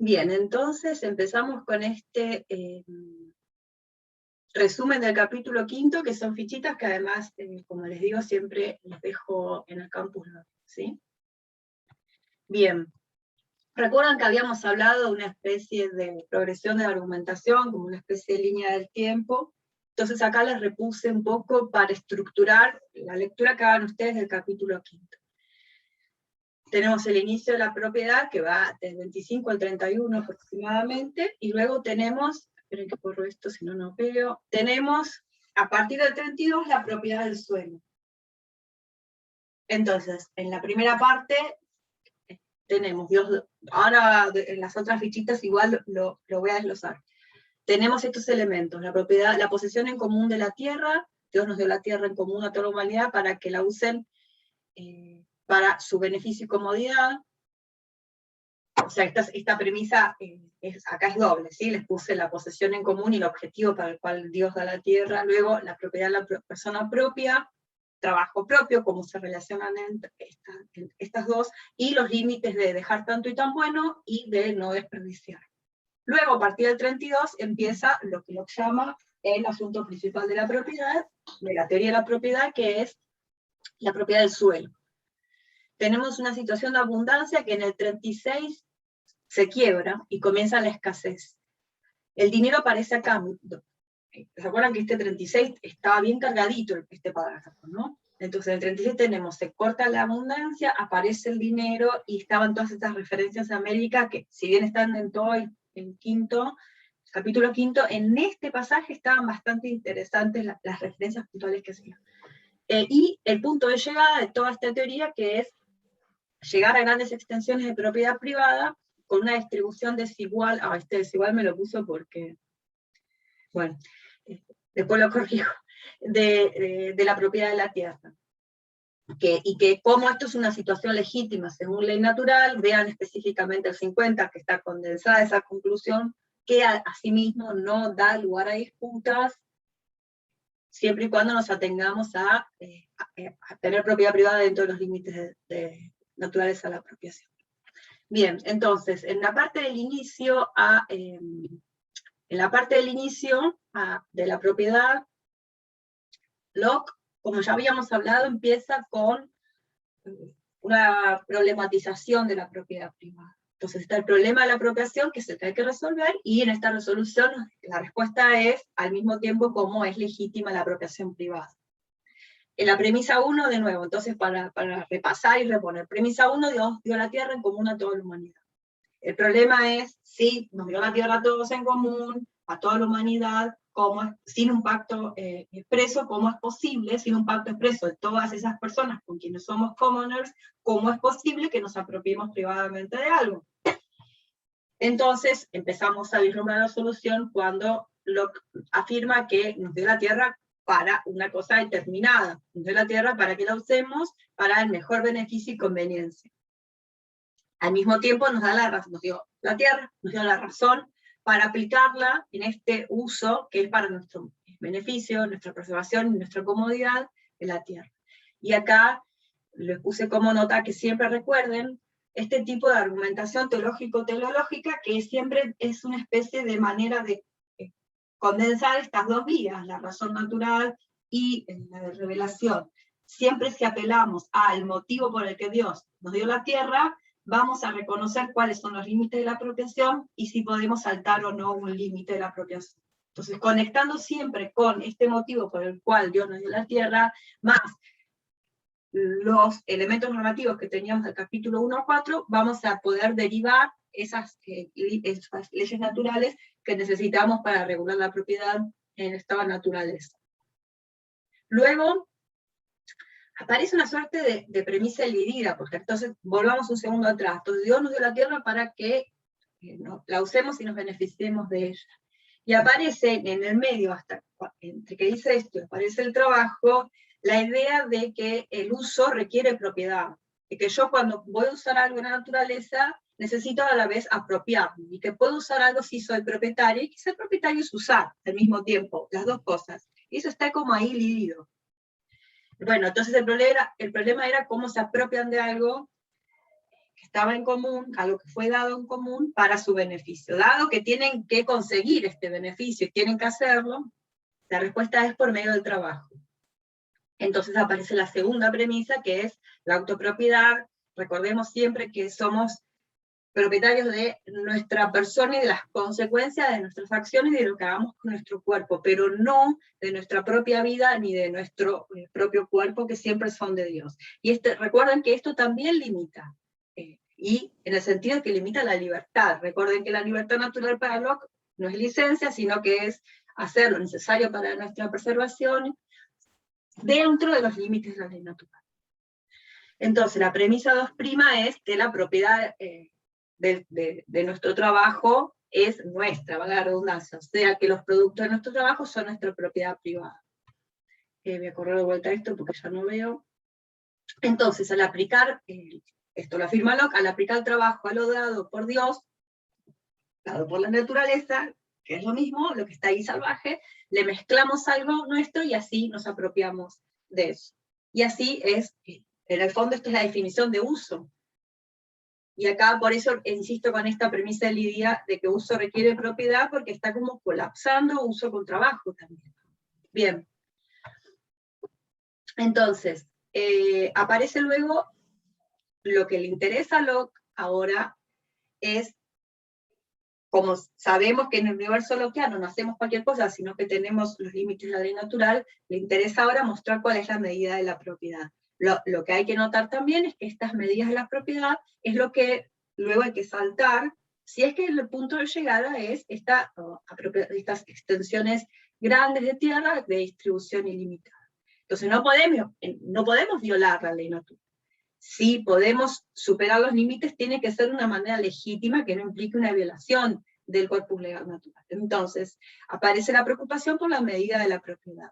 Bien, entonces empezamos con este resumen del capítulo 5, que son fichitas que además, como les digo, siempre les dejo en el campus, ¿sí? Bien, recuerdan que habíamos hablado de una especie de progresión de la argumentación, como una especie de línea del tiempo. Entonces acá les repuse un poco para estructurar la lectura que hagan ustedes del capítulo 5. Tenemos el inicio de la propiedad, que va del 25 al 31 aproximadamente, y luego tenemos, esperen que borro esto si no, no veo, tenemos a partir del 32 la propiedad del suelo. Entonces, en la primera parte tenemos, ahora en las otras fichitas igual lo voy a desglosar. Tenemos estos elementos, la propiedad, la posesión en común de la tierra. Dios nos dio la tierra en común a toda la humanidad para que la usen para su beneficio y comodidad. O sea, esta premisa acá es doble, ¿sí? Les puse la posesión en común y el objetivo para el cual Dios da la tierra, luego la propiedad de la persona propia, trabajo propio, cómo se relacionan entre estas dos, y los límites de dejar tanto y tan bueno, y de no desperdiciar. Luego, a partir del 32, empieza lo que Locke llama el asunto principal de la propiedad, de la teoría de la propiedad, que es la propiedad del suelo. Tenemos una situación de abundancia que en el 36 se quiebra y comienza la escasez. El dinero aparece acá. ¿Se acuerdan que este 36 estaba bien cargadito, este parágrafo, ¿no? Entonces en el 36 tenemos, se corta la abundancia, aparece el dinero, y estaban todas estas referencias a América, que si bien están en todo el capítulo 5, en este pasaje estaban bastante interesantes las referencias puntuales que hacían. Y el punto de llegada de toda esta teoría, que es llegar a grandes extensiones de propiedad privada, con una distribución desigual, este desigual me lo puso porque, bueno, después lo corrijo, de la propiedad de la tierra. Y que como esto es una situación legítima según ley natural, vean específicamente el 50, que está condensada esa conclusión, que asimismo no da lugar a disputas, siempre y cuando nos atengamos a tener propiedad privada dentro de los límites naturales a la apropiación. Bien, entonces, en la parte del inicio, de la propiedad, Locke, como ya habíamos hablado, empieza con una problematización de la propiedad privada. Entonces está el problema de la apropiación, que es el que hay que resolver, y en esta resolución la respuesta es, al mismo tiempo, cómo es legítima la apropiación privada. En la premisa 1, de nuevo, entonces para repasar y reponer, premisa 1, Dios dio la tierra en común a toda la humanidad. El problema es, si nos dio la tierra a todos en común, a toda la humanidad, sin un pacto expreso, ¿cómo es posible, sin un pacto expreso de todas esas personas con quienes somos commoners, cómo es posible que nos apropiemos privadamente de algo? Entonces empezamos a vislumbrar la solución cuando Locke afirma que nos dio la tierra para una cosa determinada, nos dio la tierra para que la usemos para el mejor beneficio y conveniencia. Al mismo tiempo nos dio la tierra, nos dio la razón para aplicarla en este uso que es para nuestro beneficio, nuestra preservación y nuestra comodidad de la tierra. Y acá les puse como nota que siempre recuerden este tipo de argumentación teológico-teleológica, que siempre es una especie de manera de condensar estas dos vías, la razón natural y la de revelación. Siempre si apelamos al motivo por el que Dios nos dio la tierra, vamos a reconocer cuáles son los límites de la apropiación y si podemos saltar o no un límite de la apropiación. Entonces, conectando siempre con este motivo por el cual Dios nos dio la tierra, más los elementos normativos que teníamos del capítulo 1 a 4, vamos a poder derivar esas leyes naturales que necesitamos para regular la propiedad en estado de naturaleza. Luego, aparece una suerte de premisa dividida, porque entonces volvamos un segundo atrás. Entonces Dios nos dio la tierra para que la usemos y nos beneficiemos de ella. Y aparece en el medio, entre que dice esto, aparece el trabajo, la idea de que el uso requiere propiedad, de que yo cuando voy a usar algo en la naturaleza, necesito a la vez apropiarme, y que puedo usar algo si soy propietario, y que ser propietario es usar al mismo tiempo, las dos cosas. Y eso está como ahí dividido. Bueno, entonces el problema era cómo se apropian de algo que estaba en común, algo que fue dado en común para su beneficio. Dado que tienen que conseguir este beneficio y tienen que hacerlo, la respuesta es por medio del trabajo. Entonces aparece la segunda premisa, que es la autopropiedad. Recordemos siempre que somos propietarios de nuestra persona y de las consecuencias de nuestras acciones y de lo que hagamos con nuestro cuerpo, pero no de nuestra propia vida ni de nuestro propio cuerpo, que siempre son de Dios. Y recuerden que esto también limita, y en el sentido que limita la libertad. Recuerden que la libertad natural para Locke no es licencia, sino que es hacer lo necesario para nuestra preservación dentro de los límites de la ley natural. Entonces, la premisa 2' es que la propiedad de nuestro trabajo es nuestra, valga la redundancia, o sea que los productos de nuestro trabajo son nuestra propiedad privada. Voy a correr de vuelta esto porque ya no veo. Entonces, al aplicar, esto lo afirma Locke, al aplicar el trabajo a lo dado por Dios, dado por la naturaleza, que es lo mismo, lo que está ahí salvaje, le mezclamos algo nuestro y así nos apropiamos de eso. Y así es, en el fondo esta es la definición de uso. Y acá por eso insisto con esta premisa de Lidia de que uso requiere propiedad, porque está como colapsando uso con trabajo también. Bien. Entonces, aparece luego lo que le interesa a Locke ahora es, como sabemos que en el universo lockeano no hacemos cualquier cosa, sino que tenemos los límites de la ley natural, le interesa ahora mostrar cuál es la medida de la propiedad. Lo que hay que notar también es que estas medidas de la propiedad es lo que luego hay que saltar, si es que el punto de llegada es estas extensiones grandes de tierra de distribución ilimitada. Entonces no podemos violar la ley natural. Si podemos superar los límites, tiene que ser de una manera legítima que no implique una violación del corpus legal natural. Entonces, aparece la preocupación por la medida de la propiedad.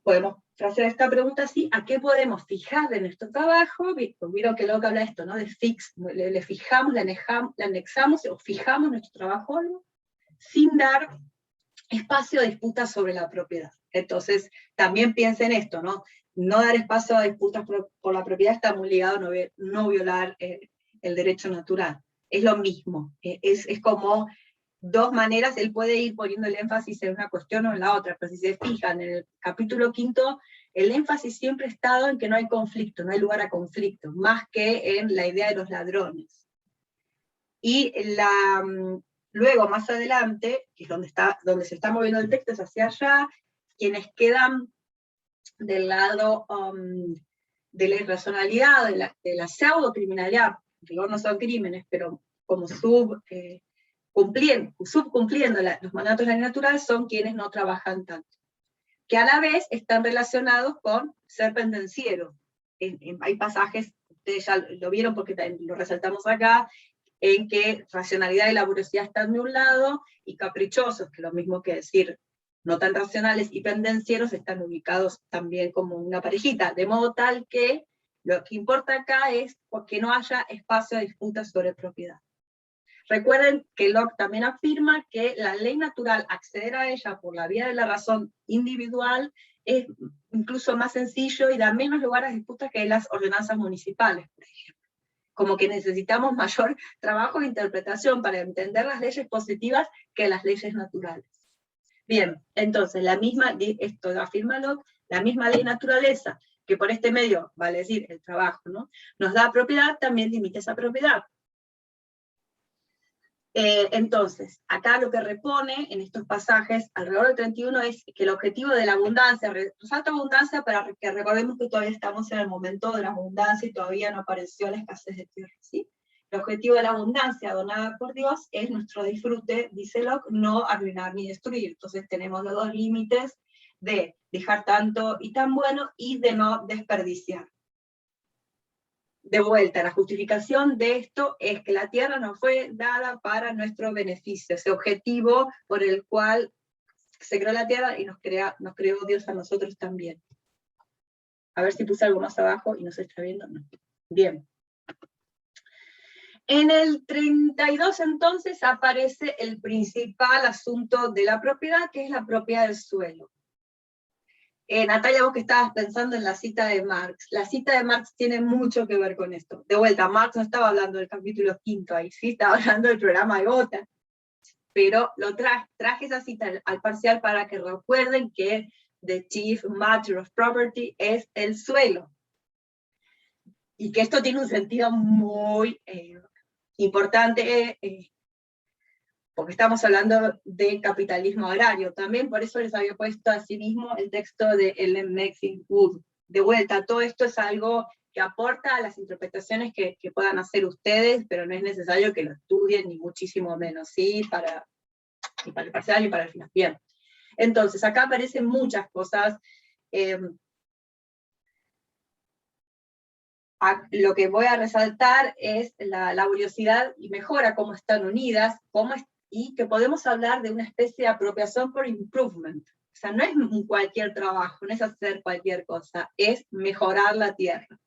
Podemos hacer esta pregunta así: ¿a qué podemos fijar de nuestro trabajo? Vieron que Locke habla de esto, ¿no? De le fijamos, le anexamos o fijamos nuestro trabajo sin dar espacio a disputas sobre la propiedad. Entonces, también piensen esto, ¿no? No dar espacio a disputas por la propiedad está muy ligado a no violar el derecho natural. Es lo mismo, es como dos maneras, él puede ir poniendo el énfasis en una cuestión o en la otra, pero si se fijan, en el capítulo 5, el énfasis siempre ha estado en que no hay conflicto, no hay lugar a conflicto, más que en la idea de los ladrones. Y luego, más adelante, que es donde se está moviendo el texto, es hacia allá, quienes quedan del lado de la irracionalidad, de la pseudo-criminalidad, que no son crímenes, pero como subcumpliendo los mandatos de la ley natural, son quienes no trabajan tanto, que a la vez están relacionados con ser pendencieros. Hay pasajes, ustedes ya lo vieron porque lo resaltamos acá, en que racionalidad y laboriosidad están de un lado, y caprichosos, que es lo mismo que decir no tan racionales, y pendencieros están ubicados también como una parejita, de modo tal que lo que importa acá es que no haya espacio de disputa sobre propiedad. Recuerden que Locke también afirma que la ley natural, acceder a ella por la vía de la razón individual, es incluso más sencillo y da menos lugar a disputas que las ordenanzas municipales, por ejemplo. Como que necesitamos mayor trabajo de interpretación para entender las leyes positivas que las leyes naturales. Bien, entonces, esto lo afirma Locke, la misma ley naturaleza, que por este medio, vale decir, el trabajo, ¿no?, nos da propiedad, también limita esa propiedad. Entonces, acá lo que repone en estos pasajes, alrededor del 31, es que el objetivo de la abundancia, resalta abundancia para que recordemos que todavía estamos en el momento de la abundancia y todavía no apareció la escasez de tierra, ¿sí? El objetivo de la abundancia donada por Dios es nuestro disfrute, dice Locke, no arruinar ni destruir. Entonces tenemos los dos límites de dejar tanto y tan bueno y de no desperdiciar. De vuelta, la justificación de esto es que la tierra nos fue dada para nuestro beneficio, ese objetivo por el cual se creó la tierra y nos creó Dios a nosotros también. A ver si puse algo más abajo y no se está viendo. No. Bien. En el 32 entonces aparece el principal asunto de la propiedad, que es la propiedad del suelo. Natalia, vos que estabas pensando en la cita de Marx. La cita de Marx tiene mucho que ver con esto. De vuelta, Marx no estaba hablando del capítulo 5 ahí, sí estaba hablando del programa de Gotha. Pero traje esa cita al parcial para que recuerden que the chief matter of property es el suelo. Y que esto tiene un sentido muy importante, porque estamos hablando de capitalismo agrario. También por eso les había puesto a sí mismo el texto de Ellen Maxine Wood. De vuelta, todo esto es algo que aporta a las interpretaciones que puedan hacer ustedes, pero no es necesario que lo estudien, ni muchísimo menos, ¿sí? Y para el parcial y para el final. Bien. Entonces, acá aparecen muchas cosas. Lo que voy a resaltar es la laboriosidad y mejora, cómo están unidas, y que podemos hablar de una especie de apropiación por improvement. O sea, no es cualquier trabajo, no es hacer cualquier cosa, es mejorar la tierra.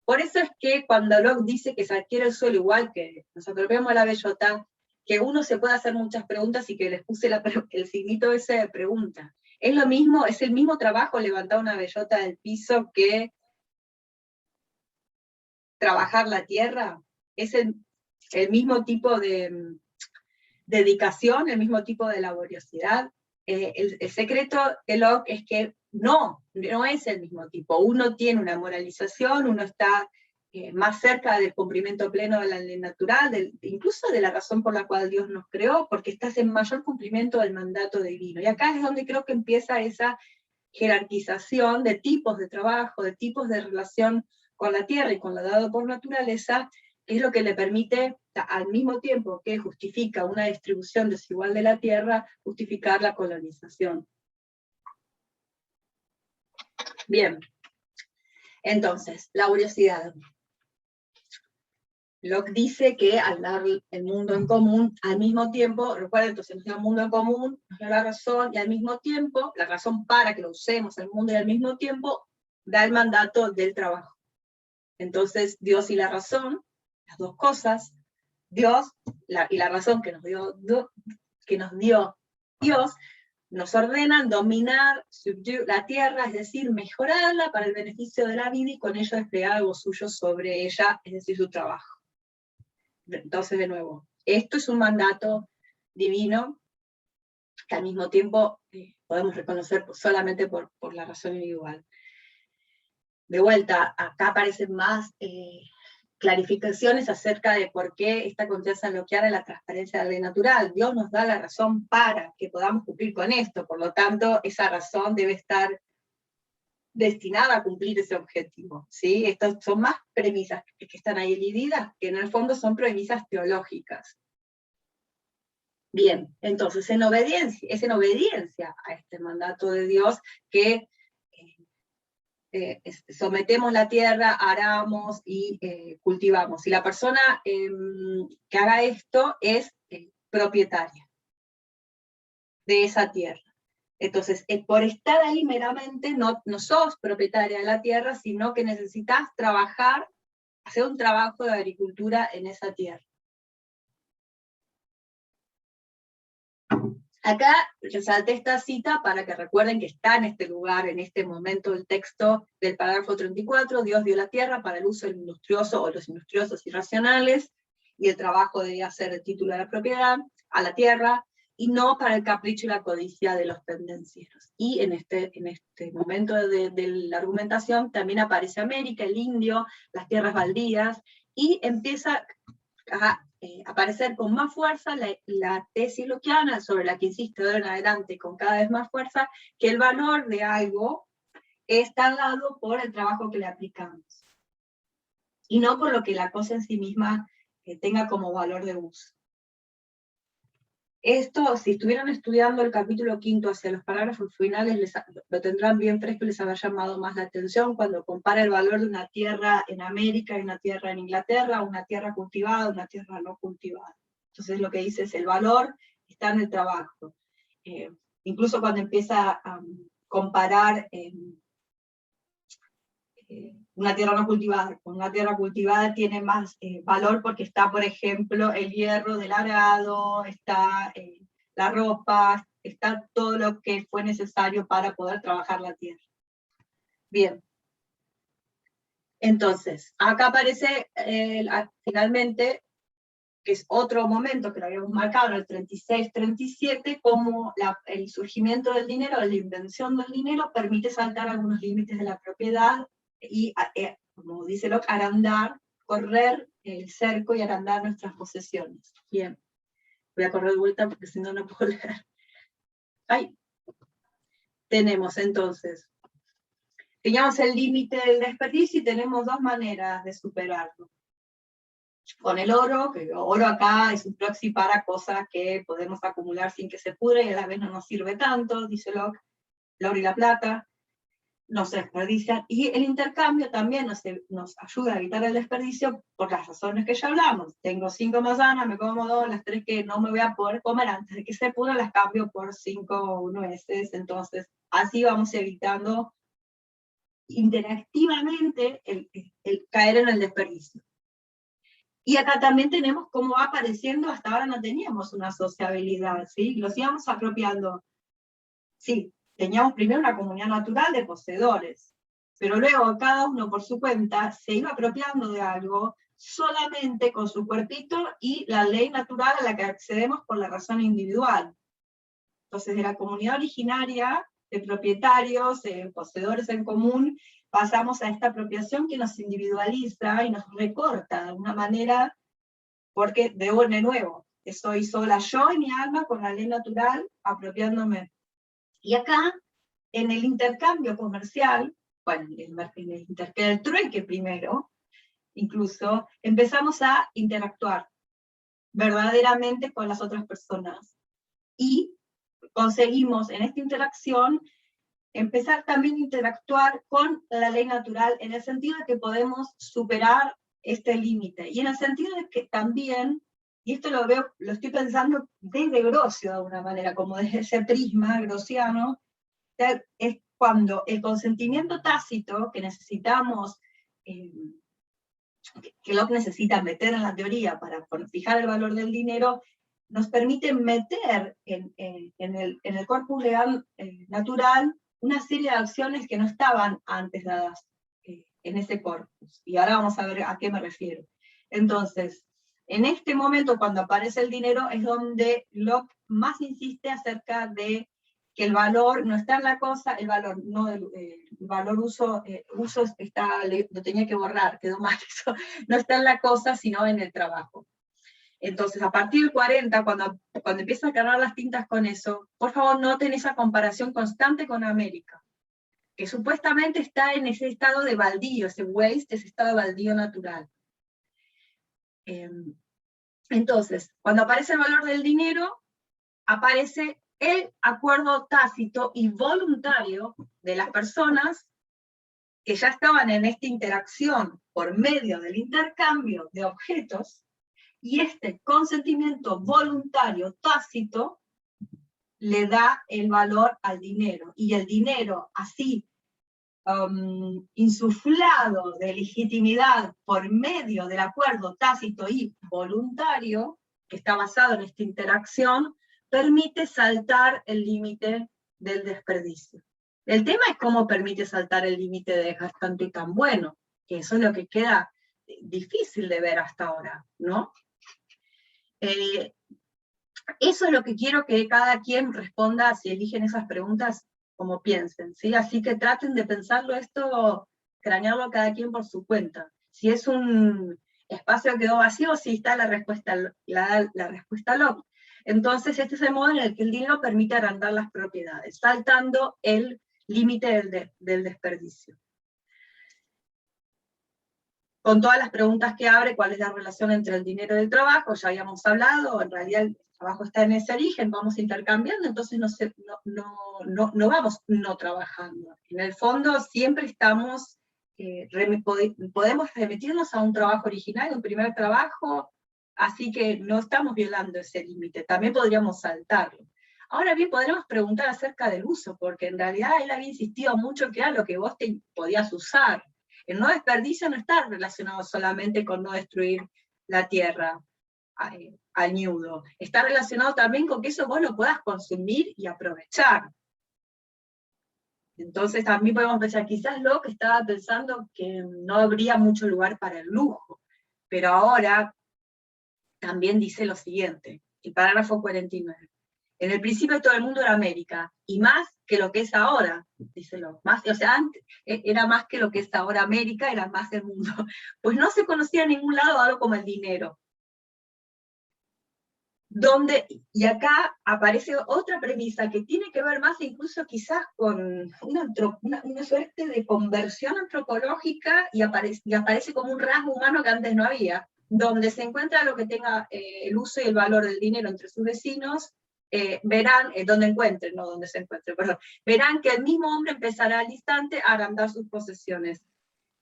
Por eso es que cuando Locke dice que se adquiere el suelo igual que nos apropiamos la bellota, que uno se puede hacer muchas preguntas y que les puse el signito ese de pregunta. Es lo mismo, es el mismo trabajo levantar una bellota del piso que trabajar la tierra. Es el mismo tipo de dedicación, el mismo tipo de laboriosidad. El secreto de Locke es que no es el mismo tipo. Uno tiene una moralización, uno está más cerca del cumplimiento pleno de la ley natural, incluso de la razón por la cual Dios nos creó, porque estás en mayor cumplimiento del mandato divino. Y acá es donde creo que empieza esa jerarquización de tipos de trabajo, de tipos de relación con la tierra y con lo dado por naturaleza, es lo que le permite, al mismo tiempo que justifica una distribución desigual de la tierra, justificar la colonización. Bien, entonces, laboriosidad. Locke dice que al dar el mundo en común, al mismo tiempo, recuerden, entonces nos da el mundo en común, nos da la razón, y al mismo tiempo, la razón para que lo usemos el mundo, y al mismo tiempo da el mandato del trabajo. Entonces, Dios y la razón, las dos cosas, Dios y la razón que nos dio Dios, nos ordenan dominar la tierra, es decir, mejorarla para el beneficio de la vida y con ello desplegar algo suyo sobre ella, es decir, su trabajo. Entonces, de nuevo, esto es un mandato divino que al mismo tiempo podemos reconocer solamente por la razón individual. De vuelta, acá aparecen más clarificaciones acerca de por qué esta confianza bloqueada en la transparencia de la ley natural. Dios nos da la razón para que podamos cumplir con esto, por lo tanto, esa razón debe estar destinada a cumplir ese objetivo, ¿sí? Estas son más premisas que están ahí divididas, que en el fondo son premisas teológicas. Bien, entonces es en obediencia a este mandato de Dios que sometemos la tierra, aramos y cultivamos. Y la persona que haga esto es propietaria de esa tierra. Entonces, por estar ahí meramente, no sos propietaria de la tierra, sino que necesitas trabajar, hacer un trabajo de agricultura en esa tierra. Acá resalté esta cita para que recuerden que está en este lugar, en este momento del texto del parágrafo 34, Dios dio la tierra para el uso del industrioso o los industriosos y racionales, y el trabajo debía ser el título de la propiedad a la tierra, y no para el capricho y la codicia de los pendencieros. Y en este momento de la argumentación también aparece América, el indio, las tierras baldías, y empieza a aparecer con más fuerza la tesis lockeana, sobre la que insisto de ahora en adelante con cada vez más fuerza, que el valor de algo está dado por el trabajo que le aplicamos, y no por lo que la cosa en sí misma tenga como valor de uso. Esto, si estuvieran estudiando el capítulo 5 hacia los parágrafos finales, lo tendrán bien fresco y les habrá llamado más la atención cuando compara el valor de una tierra en América y una tierra en Inglaterra, una tierra cultivada, una tierra no cultivada. Entonces lo que dice es el valor está en el trabajo. Incluso cuando empieza a comparar una tierra no cultivada con una tierra cultivada, tiene más valor porque está, por ejemplo, el hierro del arado, está la ropa, está todo lo que fue necesario para poder trabajar la tierra. Bien. Entonces, acá aparece finalmente, que es otro momento que lo habíamos marcado en el 36-37, como el surgimiento del dinero, la invención del dinero, permite saltar algunos límites de la propiedad y, como dice Locke, arandar, correr el cerco y arandar nuestras posesiones. Bien, voy a correr de vuelta porque si no, no puedo leer. Ahí. Tenemos entonces, teníamos el límite del desperdicio y tenemos dos maneras de superarlo. Con el oro, que oro acá es un proxy para cosas que podemos acumular sin que se pudre y a la vez no nos sirve tanto, dice Locke, el oro y la plata no se desperdician, y el intercambio también nos ayuda a evitar el desperdicio por las razones que ya hablamos. Tengo 5 manzanas, me como 2, las 3 que no me voy a poder comer antes de que se pudran las cambio por 5 nueces, entonces así vamos evitando interactivamente el caer en el desperdicio. Y acá también tenemos cómo va apareciendo, hasta ahora no teníamos una sociabilidad, ¿sí? Los íbamos apropiando. Sí, teníamos primero una comunidad natural de poseedores, pero luego cada uno por su cuenta se iba apropiando de algo solamente con su cuerpito y la ley natural a la que accedemos por la razón individual. Entonces, de la comunidad originaria, de propietarios, poseedores en común, pasamos a esta apropiación que nos individualiza y nos recorta de alguna manera, porque de nuevo, soy sola yo y mi alma con la ley natural apropiándome. Y acá, en el intercambio comercial, bueno, en el intercambio del trueque primero, incluso, empezamos a interactuar verdaderamente con las otras personas. Y conseguimos en esta interacción empezar también a interactuar con la ley natural, en el sentido de que podemos superar este límite, y en el sentido de que también, y esto lo estoy pensando desde Grocio de alguna manera, como desde ese prisma grociano, es cuando el consentimiento tácito que necesitamos, que Locke necesita meter en la teoría para fijar el valor del dinero, nos permite meter en el corpus legal natural una serie de acciones que no estaban antes dadas en ese corpus. Y ahora vamos a ver a qué me refiero. Entonces, en este momento, cuando aparece el dinero, es donde Locke más insiste acerca de que el valor no está en la cosa, el valor uso está, lo tenía que borrar, quedó mal eso, no está en la cosa, sino en el trabajo. Entonces, a partir del 40, cuando empiezan a cargar las tintas con eso, por favor noten esa comparación constante con América, que supuestamente está en ese estado de baldío, ese waste, ese estado de baldío natural. Entonces, cuando aparece el valor del dinero, aparece el acuerdo tácito y voluntario de las personas que ya estaban en esta interacción por medio del intercambio de objetos, y este consentimiento voluntario tácito le da el valor al dinero, y el dinero así insuflado de legitimidad por medio del acuerdo tácito y voluntario, que está basado en esta interacción, permite saltar el límite del desperdicio. El tema es cómo permite saltar el límite de dejar tanto y tan bueno, que eso es lo que queda difícil de ver hasta ahora, ¿no? Eso es lo que quiero que cada quien responda, si eligen esas preguntas, como piensen, ¿sí? Así que traten de pensarlo esto, cranearlo cada quien por su cuenta. Si es un espacio que quedó vacío, sí está la respuesta Locke. Entonces este es el modo en el que el dinero permite agrandar las propiedades, saltando el límite del desperdicio. Con todas las preguntas que abre, cuál es la relación entre el dinero y el trabajo, ya habíamos hablado, en realidad el trabajo está en ese origen, vamos intercambiando, entonces no vamos no trabajando. En el fondo siempre estamos, podemos remitirnos a un trabajo original, un primer trabajo, así que no estamos violando ese límite, también podríamos saltarlo. Ahora bien, podríamos preguntar acerca del uso, porque en realidad él había insistido mucho que era lo que vos te podías usar. El no desperdicio no está relacionado solamente con no destruir la tierra. añudo. Está relacionado también con que eso vos lo puedas consumir y aprovechar. Entonces también podemos pensar, quizás Locke estaba pensando que no habría mucho lugar para el lujo, pero ahora también dice lo siguiente, el parágrafo 49. En el principio todo el mundo era América, y más que lo que es ahora, dice Locke. Más, o sea, antes era más que lo que es ahora América, era más el mundo. Pues no se conocía en ningún lado algo como el dinero. Y acá aparece otra premisa que tiene que ver más incluso quizás con una suerte de conversión antropológica y aparece como un rasgo humano que antes no había, donde se encuentra lo que tenga el uso y el valor del dinero entre sus vecinos, verán, donde encuentren, no donde se encuentren, perdón, verán que el mismo hombre empezará al instante a agrandar sus posesiones.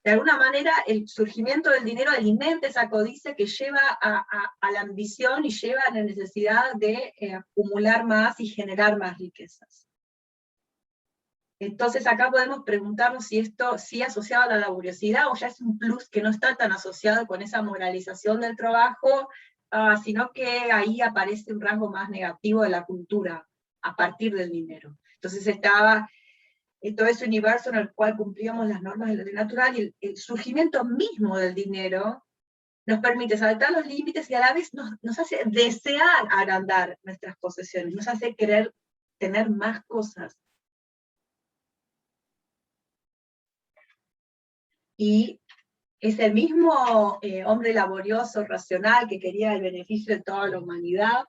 De alguna manera, el surgimiento del dinero alimenta esa codicia que lleva a la ambición y lleva a la necesidad de acumular más y generar más riquezas. Entonces acá podemos preguntarnos si esto sí asociado a la laboriosidad o ya es un plus que no está tan asociado con esa moralización del trabajo, sino que ahí aparece un rasgo más negativo de la cultura a partir del dinero. Entonces estaba todo ese universo en el cual cumplíamos las normas de la ley natural, y el surgimiento mismo del dinero nos permite saltar los límites y a la vez nos hace desear agrandar nuestras posesiones, nos hace querer tener más cosas. Y ese mismo hombre laborioso, racional, que quería el beneficio de toda la humanidad,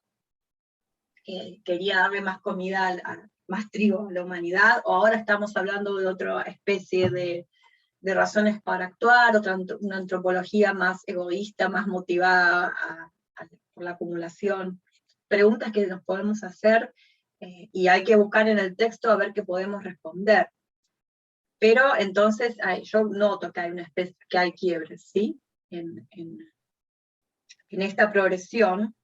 quería darle más comida, más trigo a la humanidad, o ahora estamos hablando de otra especie de razones para actuar, una antropología más egoísta, más motivada por la acumulación. Preguntas que nos podemos hacer y hay que buscar en el texto a ver qué podemos responder. Pero entonces yo noto que hay una especie, que hay quiebres, ¿sí? En esta progresión,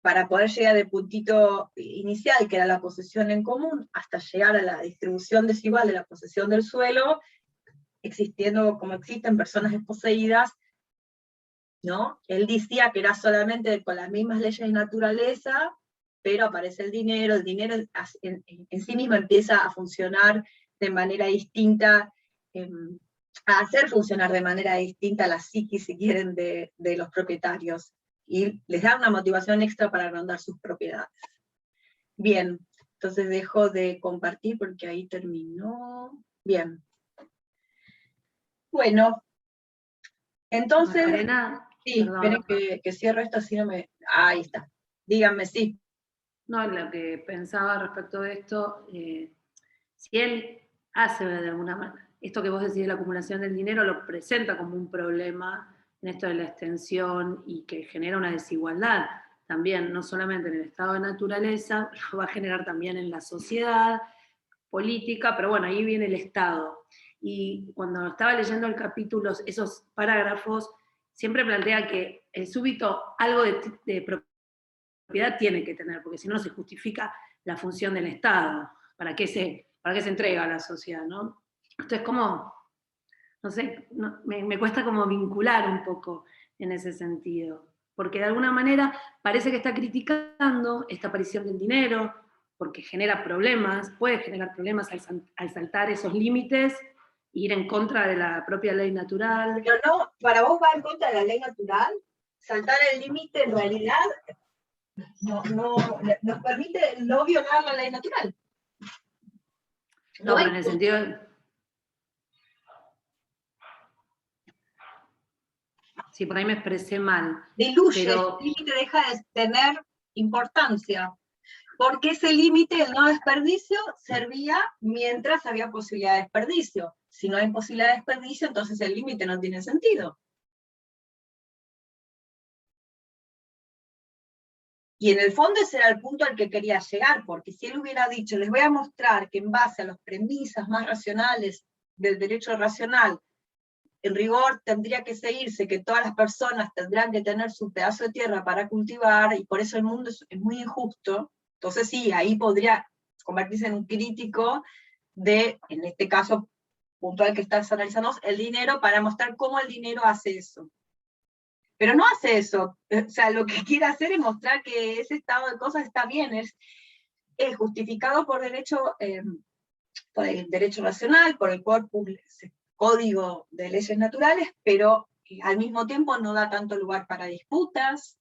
para poder llegar del puntito inicial, que era la posesión en común, hasta llegar a la distribución desigual de la posesión del suelo, existiendo como existen personas desposeídas, ¿no? Él decía que era solamente con las mismas leyes de naturaleza, pero aparece el dinero en sí mismo empieza a funcionar de manera distinta, a hacer funcionar de manera distinta la psiquis, si quieren, de los propietarios, y les da una motivación extra para agrandar sus propiedades. Bien, entonces dejo de compartir porque ahí terminó. Bien. Bueno, entonces, Macarena, sí, esperen que cierro esto, así no me... Ahí está. Díganme, sí. No, lo que pensaba respecto de esto, si él hace de alguna manera, esto que vos decís de la acumulación del dinero lo presenta como un problema en esto de la extensión y que genera una desigualdad también, no solamente en el estado de naturaleza, va a generar también en la sociedad, política, pero bueno, ahí viene el Estado. Y cuando estaba leyendo el capítulo, esos parágrafos, siempre plantea que el súbito algo de propiedad tiene que tener, porque si no se justifica la función del Estado. ¿Para qué se entrega a la sociedad, no? Entonces, como, no sé, me cuesta como vincular un poco en ese sentido, porque de alguna manera parece que está criticando esta aparición del dinero, porque genera problemas, puede generar problemas al saltar esos límites, ir en contra de la propia ley natural. Pero no, para vos va en contra de la ley natural, saltar el límite en realidad nos permite no violar la ley natural. No, pero en el sentido... Sí, por ahí me expresé mal. Diluye, pero... el límite deja de tener importancia, porque ese límite, el no desperdicio, servía mientras había posibilidad de desperdicio. Si no hay posibilidad de desperdicio, entonces el límite no tiene sentido. Y en el fondo ese era el punto al que quería llegar, porque si él hubiera dicho, les voy a mostrar que en base a las premisas más racionales del derecho racional, en rigor tendría que seguirse que todas las personas tendrán que tener su pedazo de tierra para cultivar, y por eso el mundo es muy injusto, entonces sí, ahí podría convertirse en un crítico de, en este caso puntual que estás analizando, el dinero, para mostrar cómo el dinero hace eso. Pero no hace eso, o sea, lo que quiere hacer es mostrar que ese estado de cosas está bien, es justificado por el derecho racional, por el corpus, código de leyes naturales, pero al mismo tiempo no da tanto lugar para disputas.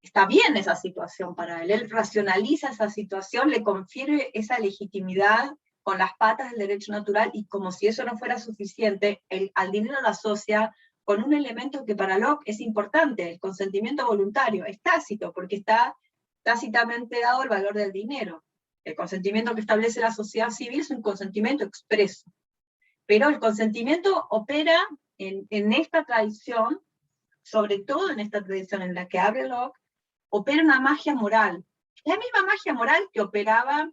Está bien esa situación para él racionaliza esa situación, le confiere esa legitimidad con las patas del derecho natural, y como si eso no fuera suficiente, al dinero lo asocia con un elemento que para Locke es importante, el consentimiento voluntario, es tácito, porque está tácitamente dado el valor del dinero. El consentimiento que establece la sociedad civil es un consentimiento expreso, pero el consentimiento opera en esta tradición, sobre todo en esta tradición en la que abre Locke, opera una magia moral, la misma magia moral que operaba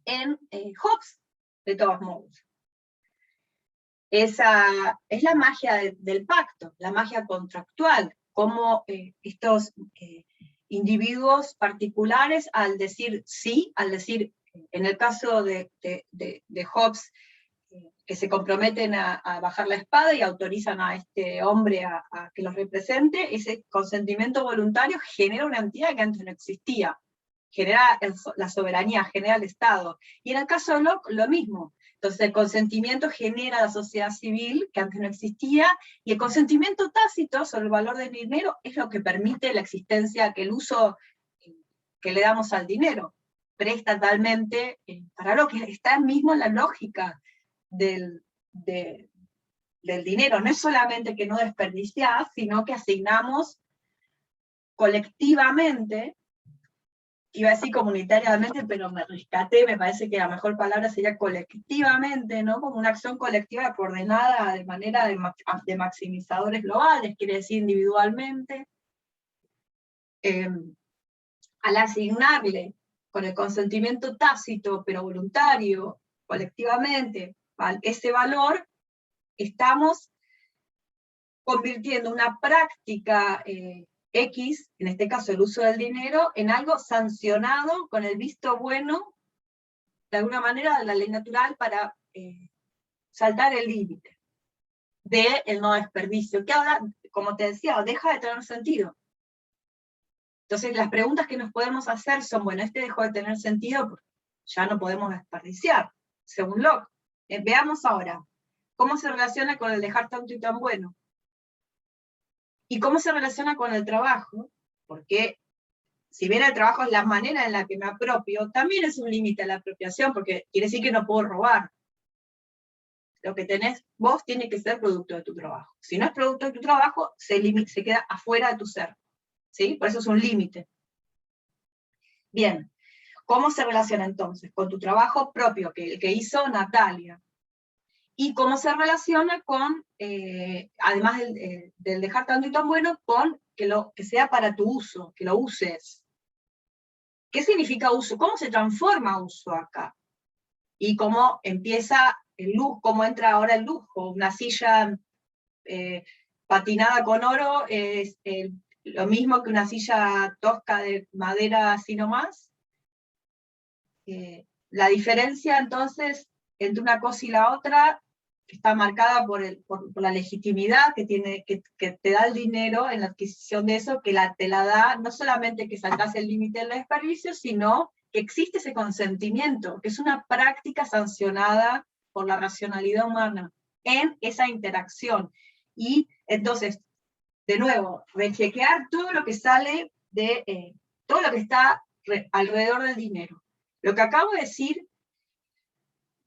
en Hobbes, de todos modos. Esa es la magia del pacto, la magia contractual, como estos individuos particulares al decir sí, al decir, en el caso de Hobbes, que se comprometen a bajar la espada y autorizan a este hombre a que los represente, ese consentimiento voluntario genera una entidad que antes no existía, genera la soberanía, genera el Estado. Y en el caso de Locke, lo mismo. Entonces el consentimiento genera la sociedad civil, que antes no existía, y el consentimiento tácito sobre el valor del dinero es lo que permite la existencia, que el uso que le damos al dinero preestatalmente, para lo que está mismo en la lógica del dinero. No es solamente que no desperdiciás, sino que asignamos colectivamente, iba a decir comunitariamente, pero me rescaté, me parece que la mejor palabra sería colectivamente, ¿no? Como una acción colectiva coordenada de manera de maximizadores globales, quiere decir individualmente. Al asignarle con el consentimiento tácito, pero voluntario, colectivamente, ese valor, estamos convirtiendo una práctica X, en este caso el uso del dinero, en algo sancionado con el visto bueno, de alguna manera, de la ley natural para saltar el límite del no desperdicio, que ahora, como te decía, deja de tener sentido. Entonces las preguntas que nos podemos hacer son, bueno, este dejó de tener sentido porque ya no podemos desperdiciar, según Locke. Veamos ahora, ¿cómo se relaciona con el dejar tanto y tan bueno? ¿Y cómo se relaciona con el trabajo? Porque si bien el trabajo es la manera en la que me apropio, también es un límite a la apropiación, porque quiere decir que no puedo robar. Lo que tenés vos tiene que ser producto de tu trabajo. Si no es producto de tu trabajo, se queda afuera de tu ser. ¿Sí? Por eso es un límite. Bien, ¿cómo se relaciona entonces con tu trabajo propio, el que hizo Natalia? Y cómo se relaciona con, además del dejar tanto y tan bueno, con que sea para tu uso, que lo uses. ¿Qué significa uso? ¿Cómo se transforma uso acá? Y cómo empieza el lujo, cómo entra ahora el lujo. Una silla patinada con oro es lo mismo que una silla tosca de madera así nomás. La diferencia entonces entre una cosa y la otra está marcada por la legitimidad que te da el dinero en la adquisición de eso, que te la da no solamente que saltás el límite del desperdicio, sino que existe ese consentimiento, que es una práctica sancionada por la racionalidad humana en esa interacción. Y entonces, de nuevo, rechequear todo lo que sale de todo lo que está alrededor del dinero. Lo que acabo de decir,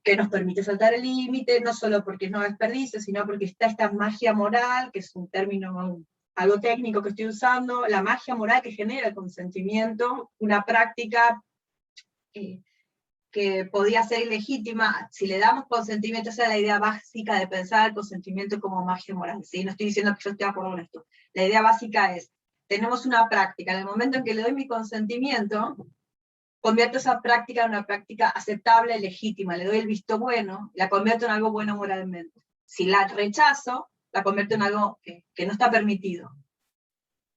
que nos permite saltar el límite, no solo porque no desperdicio, sino porque está esta magia moral, que es un término, algo técnico que estoy usando, la magia moral que genera el consentimiento, una práctica que podía ser ilegítima, si le damos consentimiento, esa es la idea básica de pensar el consentimiento como magia moral, ¿sí? No estoy diciendo que yo esté de acuerdo con esto. La idea básica es, tenemos una práctica, en el momento en que le doy mi consentimiento, convierto esa práctica en una práctica aceptable, legítima, le doy el visto bueno, la convierto en algo bueno moralmente. Si la rechazo, la convierto en algo que no está permitido.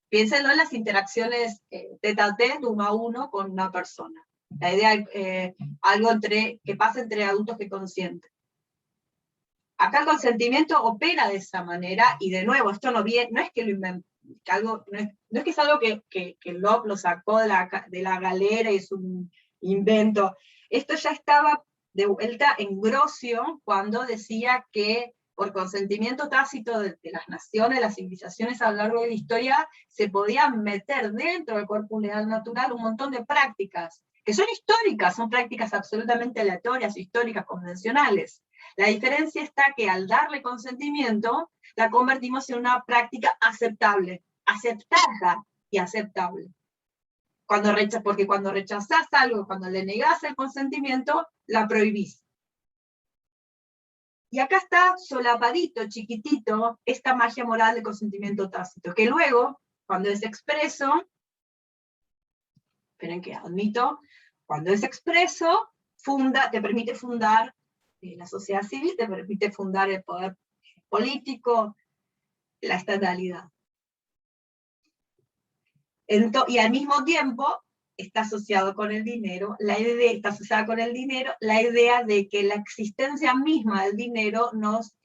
Piénsenlo en las interacciones tete a tete, uno a uno, con una persona. La idea es algo que pasa entre adultos que consienten. acá el consentimiento opera de esa manera, y de nuevo, esto no es que lo inventó, no es que es algo que Locke lo sacó de la galera y es un invento. Esto ya estaba de vuelta en Grocio cuando decía que por consentimiento tácito de las naciones, las civilizaciones a lo largo de la historia, se podían meter dentro del cuerpo legal natural un montón de prácticas, que son históricas, son prácticas absolutamente aleatorias, históricas, convencionales. La diferencia está que al darle consentimiento, la convertimos en una práctica aceptable, aceptada y aceptable. Porque cuando rechazás algo, cuando le negás el consentimiento, la prohibís. Y acá está solapadito, chiquitito, esta magia moral de consentimiento tácito, que luego, cuando es expreso, esperen que admito, cuando es expreso, te permite fundar la sociedad civil, te permite fundar el poder político, la estatalidad. Y al mismo tiempo está asociado con el dinero, está asociada con el dinero la idea de que la existencia misma del dinero nos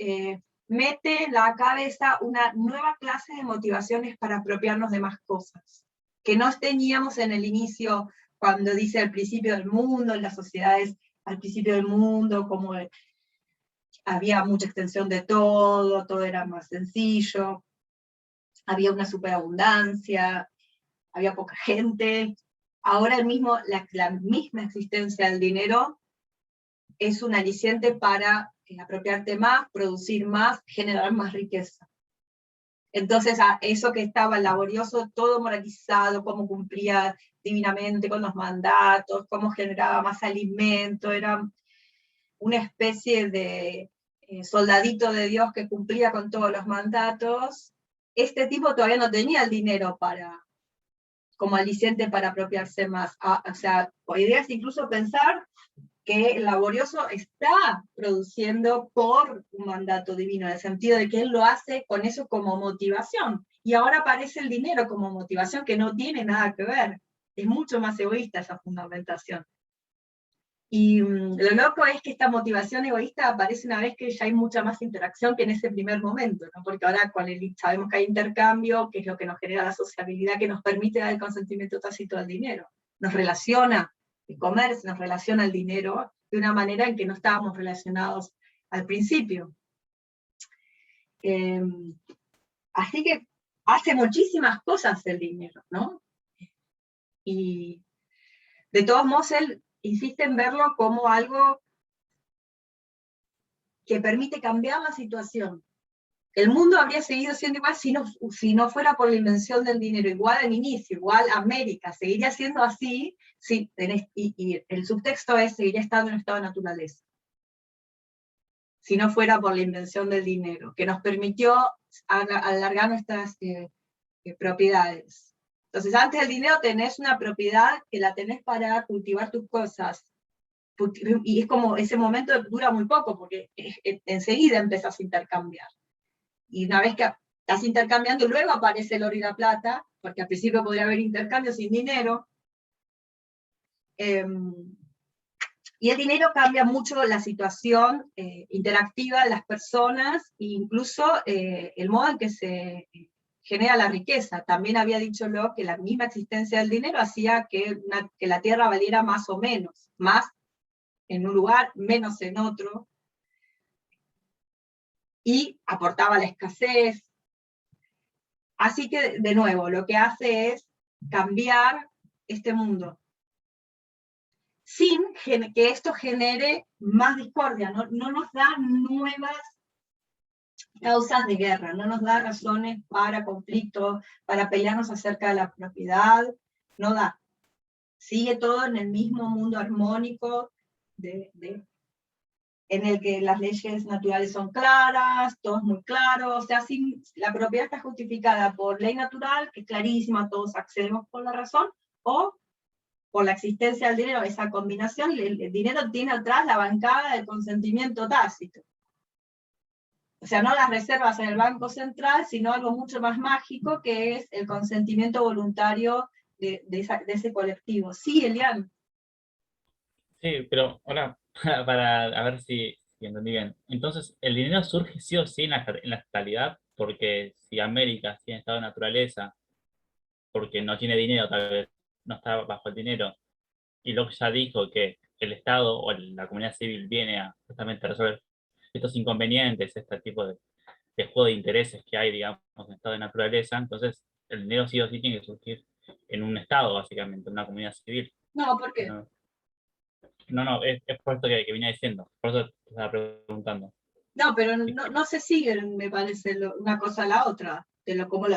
mete en la cabeza una nueva clase de motivaciones para apropiarnos de más cosas, que no teníamos en el inicio, cuando dice al principio del mundo, en las sociedades al principio del mundo, como había mucha extensión de todo era más sencillo, había una superabundancia, había poca gente. Ahora la misma existencia del dinero es un aliciente para apropiarte más, producir más, generar más riqueza. Entonces, eso que estaba laborioso, todo moralizado, cómo cumplía divinamente con los mandatos, cómo generaba más alimento, era una especie de soldadito de Dios que cumplía con todos los mandatos. Este tipo todavía no tenía el dinero como aliciente para apropiarse más. O sea, podrías incluso pensar que el laborioso está produciendo por un mandato divino, en el sentido de que él lo hace con eso como motivación. Y ahora aparece el dinero como motivación, que no tiene nada que ver. Es mucho más egoísta esa fundamentación. Y lo loco es que esta motivación egoísta aparece una vez que ya hay mucha más interacción que en ese primer momento, ¿no? Porque ahora sabemos que hay intercambio, que es lo que nos genera la sociabilidad, que nos permite dar el consentimiento tácito al dinero. Nos relaciona el comercio, nos relaciona el dinero de una manera en que no estábamos relacionados al principio. Así que hace muchísimas cosas el dinero, ¿no? Y de todos modos él insiste en verlo como algo que permite cambiar la situación. El mundo habría seguido siendo igual si no fuera por la invención del dinero, igual al inicio, igual América, seguiría siendo así, y el subtexto es, seguiría estando en estado de naturaleza. Si no fuera por la invención del dinero, que nos permitió alargar nuestras propiedades. Entonces, antes del dinero tenés una propiedad que la tenés para cultivar tus cosas, y es como, ese momento dura muy poco, porque enseguida empezás a intercambiar. Y una vez que estás intercambiando, luego aparece el oro y la plata, porque al principio podría haber intercambio sin dinero. Y el dinero cambia mucho la situación interactiva de las personas, e incluso el modo en que se genera la riqueza. También había dicho Locke que la misma existencia del dinero hacía que la tierra valiera más o menos, más en un lugar, menos en otro, y aportaba la escasez. Así que, de nuevo, lo que hace es cambiar este mundo, sin que esto genere más discordia, no nos da nuevas causas de guerra, no nos da razones para conflicto, para pelearnos acerca de la propiedad, no da. Sigue todo en el mismo mundo armónico en el que las leyes naturales son claras, todo es muy claro, o sea, la propiedad está justificada por ley natural, que es clarísima, todos accedemos por la razón, o por la existencia del dinero, esa combinación, el dinero tiene atrás la bancada del consentimiento tácito. O sea, no las reservas en el Banco Central, sino algo mucho más mágico, que es el consentimiento voluntario de ese colectivo. Sí, Elian. Sí, pero ahora, para a ver si si entendí bien. Entonces, el dinero surge sí o sí en la estatalidad, porque si América tiene estado de naturaleza, porque no tiene dinero, tal vez no está bajo el dinero, y Locke ya dijo que el Estado o la comunidad civil viene a justamente resolver estos inconvenientes, este tipo de juego de intereses que hay, digamos, en estado de naturaleza, entonces el dinero sí o sí tiene que surgir en un Estado, básicamente, en una comunidad civil. No, ¿por qué? No, no, es por esto que venía diciendo, por eso te estaba preguntando. No, pero no se siguen, me parece, una cosa a la otra, de lo como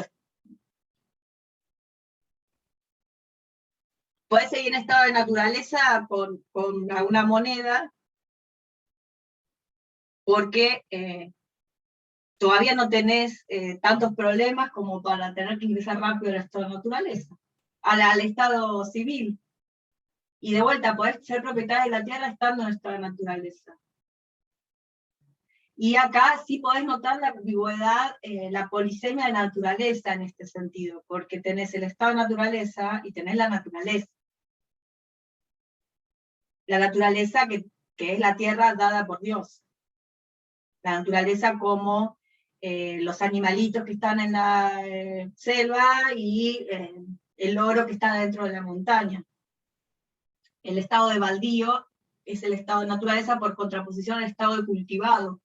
podés seguir en estado de naturaleza con una moneda, porque todavía no tenés tantos problemas como para tener que ingresar rápido al estado de naturaleza, al estado civil. Y de vuelta, podés ser propietario de la tierra estando en estado de naturaleza. Y acá sí podés notar la ambigüedad, la polisemia de naturaleza en este sentido, porque tenés el estado de naturaleza y tenés la naturaleza. La naturaleza que es la tierra dada por Dios. La naturaleza como los animalitos que están en la selva y el loro que está dentro de la montaña. El estado de baldío es el estado de naturaleza por contraposición al estado de cultivado.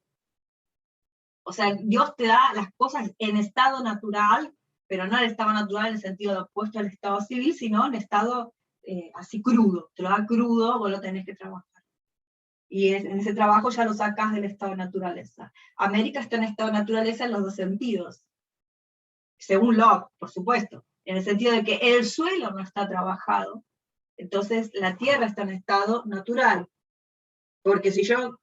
O sea, Dios te da las cosas en estado natural, pero no en estado natural en el sentido de opuesto al estado civil, sino en estado así crudo. Te lo da crudo, vos lo tenés que trabajar. Y en ese trabajo ya lo sacás del estado de naturaleza. América está en estado de naturaleza en los dos sentidos. Según Locke, por supuesto. En el sentido de que el suelo no está trabajado, entonces la tierra está en estado natural. Porque si yo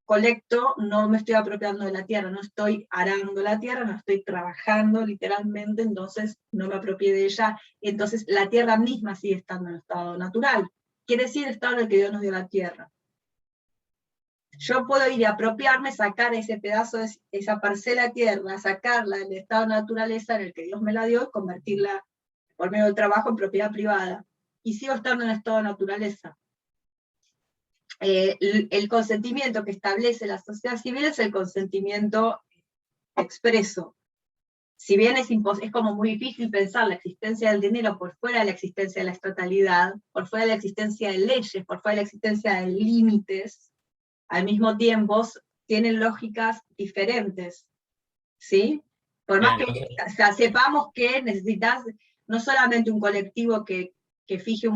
colecto, no me estoy apropiando de la tierra, no estoy arando la tierra, no estoy trabajando literalmente, entonces no me apropié de ella, entonces la tierra misma sigue estando en estado natural. Quiere decir el estado en el que Dios nos dio la tierra. Yo puedo ir a apropiarme, sacar ese pedazo, esa parcela de tierra, sacarla del estado de naturaleza en el que Dios me la dio y convertirla por medio del trabajo en propiedad privada. Y sigo estando en estado de naturaleza. El consentimiento que establece la sociedad civil es el consentimiento expreso. Si bien es como muy difícil pensar la existencia del dinero por fuera de la existencia de la estatalidad, por fuera de la existencia de leyes, por fuera de la existencia de límites, al mismo tiempo tienen lógicas diferentes, ¿sí? Por más que o sea, sepamos que necesitas no solamente un colectivo que fije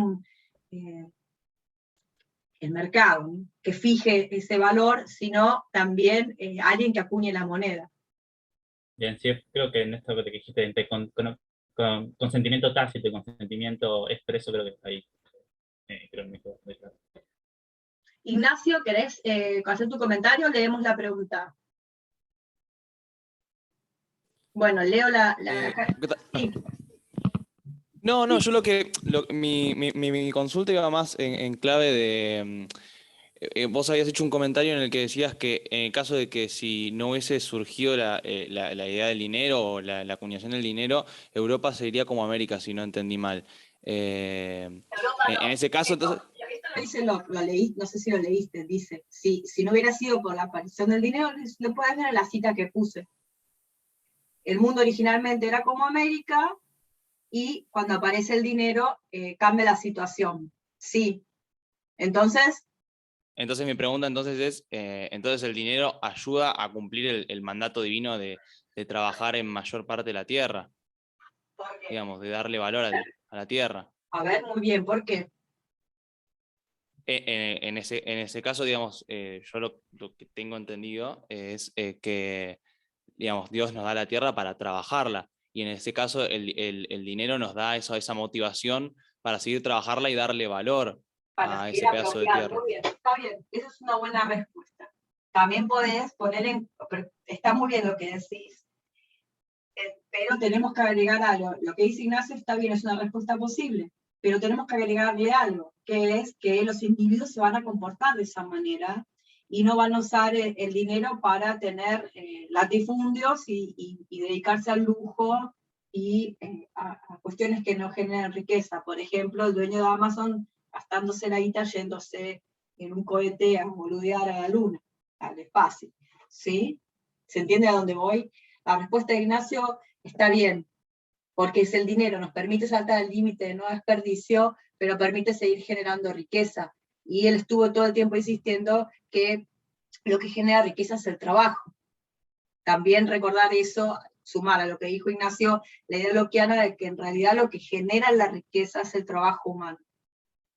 el mercado, ¿no? Que fije ese valor, sino también alguien que acuñe la moneda. Bien, sí, creo que en esto que te dijiste, entre con consentimiento tácito y consentimiento expreso, creo que está ahí. Creo que me quedó muy claro. Ignacio, ¿querés hacer tu comentario? Leemos la pregunta. Bueno, leo sí. No, yo mi consulta iba más en clave de... vos habías hecho un comentario en el que decías que en el caso de que si no hubiese surgido la idea del dinero o la acuñación del dinero, Europa seguiría como América, si no entendí mal. En ese caso, entonces... Dice, lo leí, no sé si lo leíste, dice, si no hubiera sido por la aparición del dinero, lo puedes ver en la cita que puse. El mundo originalmente era como América, y cuando aparece el dinero, cambia la situación. Sí. Entonces mi pregunta es, entonces el dinero ayuda a cumplir el mandato divino de trabajar en mayor parte de la tierra, digamos, de darle valor a la tierra. A ver, muy bien, ¿por qué? En ese caso, digamos, yo lo que tengo entendido es que, digamos, Dios nos da la tierra para trabajarla, y en ese caso el dinero nos da esa motivación para seguir trabajarla y darle valor para a ese pedazo de tierra. Muy bien, está bien, esa es una buena respuesta. También podés poner está muy bien lo que decís, pero tenemos que agregar algo. Lo que dice Ignacio está bien, es una respuesta posible, pero tenemos que agregarle algo, que es que los individuos se van a comportar de esa manera y no van a usar el dinero para tener latifundios y dedicarse al lujo y a cuestiones que no generan riqueza. Por ejemplo, el dueño de Amazon gastándose la guita yéndose en un cohete a boludear a la luna. Dale, fácil, ¿sí? ¿Se entiende a dónde voy? La respuesta de Ignacio está bien, porque es el dinero, nos permite saltar el límite de no desperdicio, pero permite seguir generando riqueza. Y él estuvo todo el tiempo insistiendo que lo que genera riqueza es el trabajo. También recordar eso, sumar a lo que dijo Ignacio, la idea lockeana de que en realidad lo que genera la riqueza es el trabajo humano.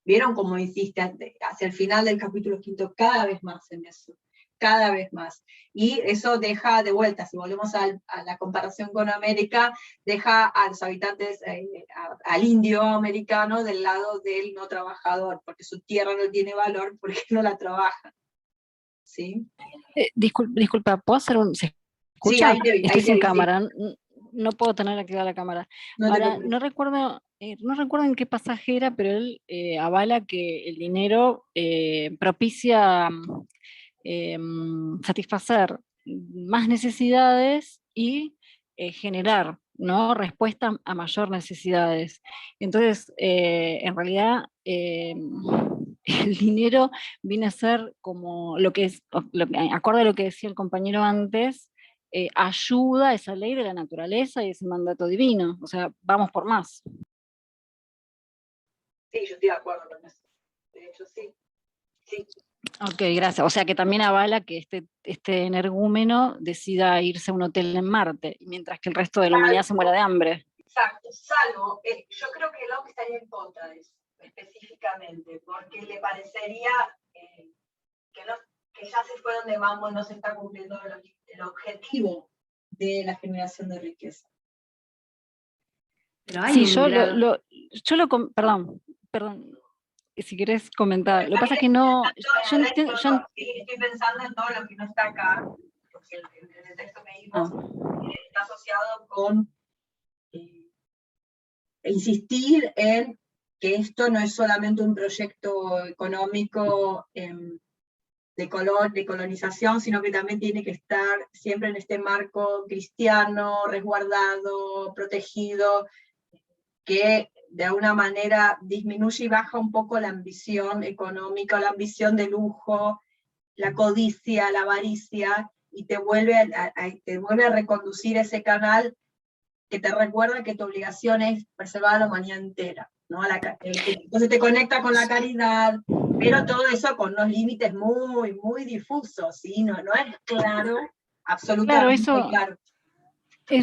¿Vieron cómo insiste hacia el final del capítulo 5 cada vez más en eso? Cada vez más. Y eso deja de vuelta, si volvemos a la comparación con América, deja a los habitantes, al indio americano del lado del no trabajador, porque su tierra no tiene valor porque no la trabaja. ¿Sí? Disculpa, ¿puedo hacer un... ¿Se escucha? Sí, ahí te vi, Estoy sin sí. cámara, no puedo tener activada la cámara. Ahora, no recuerdo en qué pasaje era, pero él avala que el dinero propicia satisfacer más necesidades y generar, ¿no?, respuesta a mayor necesidades. Entonces, en realidad, el dinero viene a ser como acorde a lo que decía el compañero antes, ayuda a esa ley de la naturaleza y ese mandato divino. O sea, vamos por más. Sí, yo estoy de acuerdo con eso. De hecho, sí. Sí. Ok, gracias. O sea que también avala que este energúmeno decida irse a un hotel en Marte, mientras que el resto de la humanidad se muera de hambre. Exacto, salvo, yo creo que Locke estaría en contra de eso, específicamente, porque le parecería que ya se fue donde vamos, no se está cumpliendo el objetivo de la generación de riqueza. Pero hay Sí, perdón, si querés comentar. Lo que pasa es que no... Estoy pensando en todo lo que no está acá, porque en el texto que dijimos está asociado con insistir en que esto no es solamente un proyecto económico de colonización, sino que también tiene que estar siempre en este marco cristiano, resguardado, protegido, que de alguna manera disminuye y baja un poco la ambición económica, la ambición de lujo, la codicia, la avaricia, y te vuelve a reconducir ese canal que te recuerda que tu obligación es preservar a la humanidad entera, ¿no? Entonces te conecta con la caridad, pero todo eso con unos límites muy, muy difusos, ¿sí? No es claro, absolutamente claro.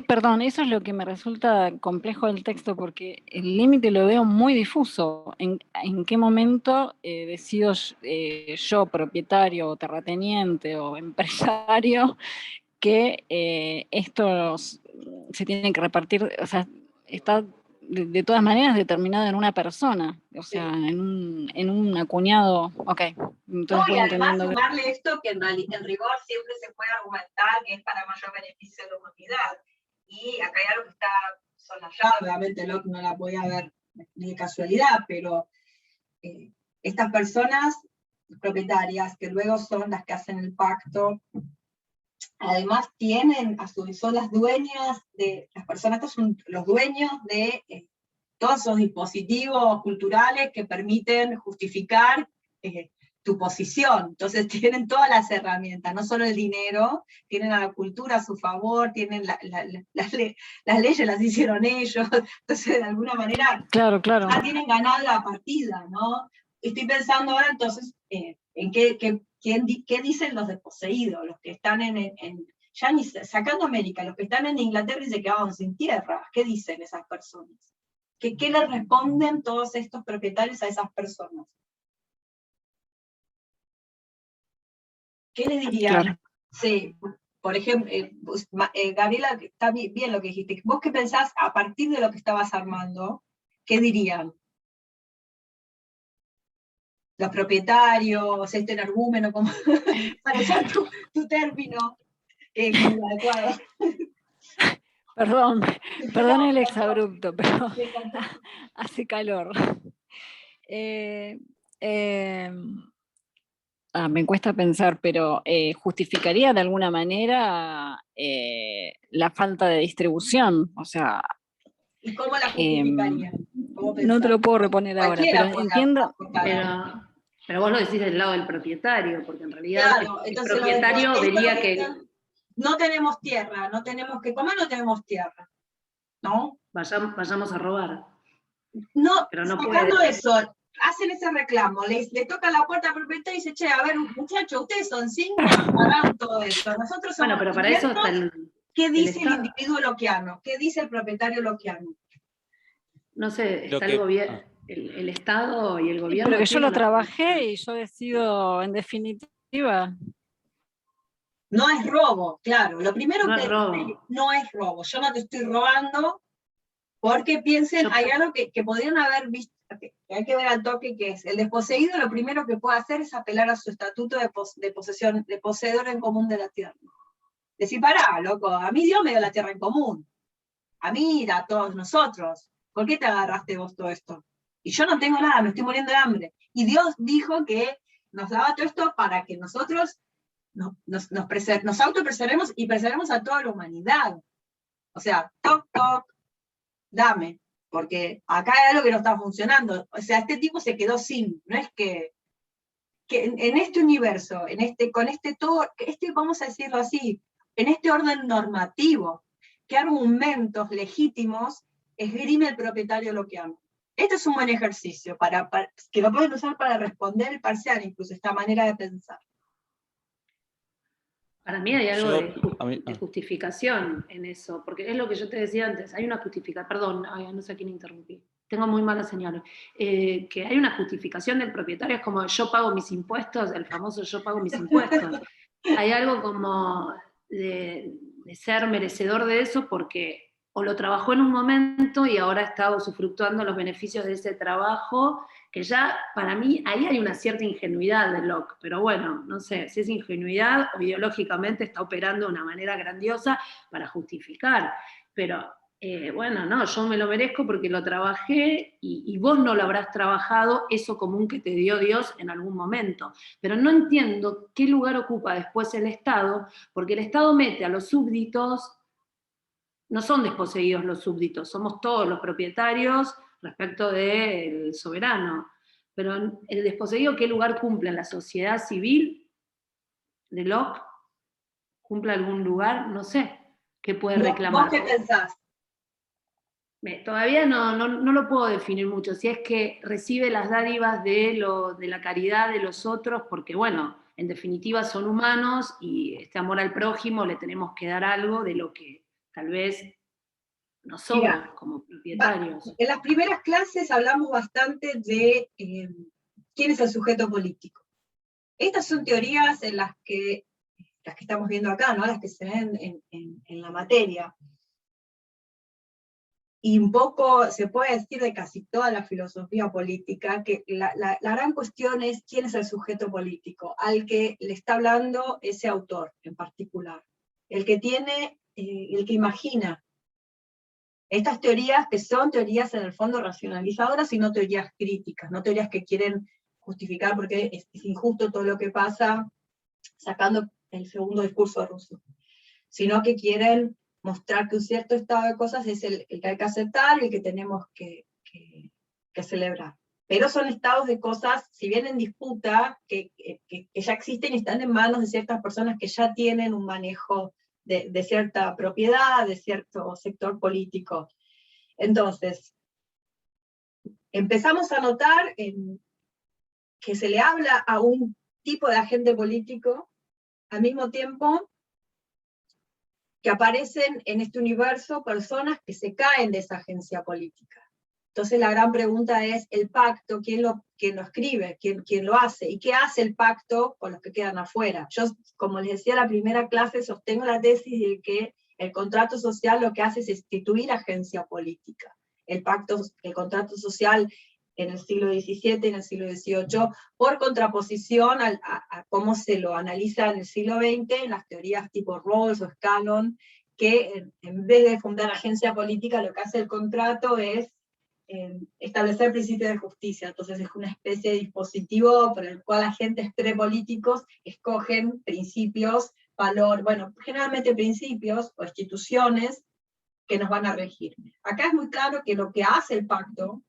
Perdón, eso es lo que me resulta complejo del texto, porque el límite lo veo muy difuso. ¿En qué momento decido yo, propietario o terrateniente o empresario, que estos se tienen que repartir? O sea, está de todas maneras determinado en una persona, o sea, sí, en un acuñado. Ok, entonces no, y además sumarle esto que en rigor siempre se puede argumentar que es para mayor beneficio de la humanidad. Y acá hay algo que está sonallado, obviamente Locke no la podía ver ni de casualidad, pero estas personas propietarias, que luego son las que hacen el pacto, además son las dueñas de, las personas, estos son los dueños de todos esos dispositivos culturales que permiten justificar tu posición. Entonces tienen todas las herramientas, no solo el dinero, tienen a la cultura a su favor, tienen las leyes las hicieron ellos, entonces de alguna manera claro. ya tienen ganada la partida, ¿no? Estoy pensando ahora entonces en qué dicen los desposeídos, los que están ya ni sacando América, los que están en Inglaterra y se quedaron sin tierra, ¿qué dicen esas personas? ¿Qué les responden todos estos propietarios a esas personas? ¿Qué le dirían? Claro. Sí, por ejemplo, Gabriela, está bien lo que dijiste. ¿Vos qué pensás a partir de lo que estabas armando? ¿Qué dirían? Los propietarios, este energúmeno, como para usar tu término, que es muy adecuado. Perdón el exabrupto, pero hace calor. Me cuesta pensar, pero ¿justificaría de alguna manera la falta de distribución? O sea... ¿Y cómo la justificaría? No te lo puedo reponer ahora, pero entiendo... Pero vos lo decís del lado del propietario, porque en realidad Claro, el entonces propietario vería que no tenemos tierra, no tenemos que comer, no tenemos tierra, ¿no? vayamos a robar. No, Pero no sacando puede. eso, hacen ese reclamo, le toca la puerta al propietario y dice, che, a ver, muchachos, ustedes son 5 y pagaron todo esto, nosotros somos Bueno, pero para eso está 500, ¿qué dice el Estado. individuo loquiano? ¿Qué dice el propietario loquiano? No sé, está el gobierno, el Estado y el gobierno. Pero que yo lo trabajé y yo decido, en definitiva. No es robo, claro. Lo primero No que es robo. no es robo. Yo no te estoy robando, porque piensen, hay algo que podrían haber visto, que hay que ver al toque, que es el desposeído. Lo primero que puede hacer es apelar a su estatuto de posesión, de poseedor en común de la tierra. Decir, pará, loco, a mí Dios me dio la tierra en común. A mí, a todos nosotros. ¿Por qué te agarraste vos todo esto? Y yo no tengo nada, me estoy muriendo de hambre. Y Dios dijo que nos daba todo esto para que nosotros nos autopreservemos y preservemos a toda la humanidad. O sea, toc, toc, dame, porque acá hay algo que no está funcionando. O sea, este tipo se quedó sin, no es que en este universo, con todo, vamos a decirlo así, en este orden normativo, ¿qué argumentos legítimos esgrime el propietario loquiano? Este es un buen ejercicio, que lo pueden usar para responder el parcial, incluso esta manera de pensar. Para mí hay algo de justificación en eso, porque es lo que yo te decía antes, hay una justificación, perdón, no sé a quién interrumpí, tengo muy malas señales, que hay una justificación del propietario, es como yo pago mis impuestos, el famoso yo pago mis impuestos. Hay algo como de ser merecedor de eso porque o lo trabajó en un momento y ahora está usufructuando los beneficios de ese trabajo, que ya para mí ahí hay una cierta ingenuidad de Locke, pero bueno, no sé si es ingenuidad o ideológicamente está operando de una manera grandiosa para justificar, pero bueno, no, yo me lo merezco porque lo trabajé y vos no lo habrás trabajado, eso común que te dio Dios en algún momento. Pero no entiendo qué lugar ocupa después el Estado, porque el Estado mete a los súbditos, no son desposeídos los súbditos, somos todos los propietarios respecto del soberano. Pero el desposeído, ¿qué lugar cumple en la sociedad civil de Locke? ¿Cumple algún lugar? No sé. ¿Qué puede reclamar? ¿Vos qué pensás? Todavía no lo puedo definir mucho, si es que recibe las dádivas de la caridad de los otros, porque bueno, en definitiva son humanos y este amor al prójimo le tenemos que dar algo de lo que tal vez nos sobra como propietarios. En las primeras clases hablamos bastante de quién es el sujeto político. Estas son teorías en las que estamos viendo acá, ¿no? Las que se ven en la materia. Y un poco se puede decir de casi toda la filosofía política, que la gran cuestión es quién es el sujeto político, al que le está hablando ese autor en particular, el que imagina. Estas teorías que son teorías en el fondo racionalizadoras y no teorías críticas, no teorías que quieren justificar porque es injusto todo lo que pasa, sacando el segundo discurso ruso, sino que quieren mostrar que un cierto estado de cosas es el que hay que aceptar y el que tenemos que celebrar. Pero son estados de cosas, si bien en disputa, que ya existen y están en manos de ciertas personas que ya tienen un manejo de cierta propiedad, de cierto sector político. Entonces, empezamos a notar que se le habla a un tipo de agente político al mismo tiempo que aparecen en este universo personas que se caen de esa agencia política. Entonces la gran pregunta es, el pacto, ¿quién lo escribe? ¿Quién lo hace? ¿Y qué hace el pacto con los que quedan afuera? Yo, como les decía en la primera clase, sostengo la tesis de que el contrato social lo que hace es instituir agencia política. El contrato social en el siglo XVII, en el siglo XVIII, por contraposición a cómo se lo analiza en el siglo XX, en las teorías tipo Rawls o Scanlon, que en vez de fundar agencia política, lo que hace el contrato es establecer principios de justicia. Entonces es una especie de dispositivo por el cual agentes prepolíticos escogen principios, generalmente principios o instituciones que nos van a regir. Acá es muy claro que lo que hace el pacto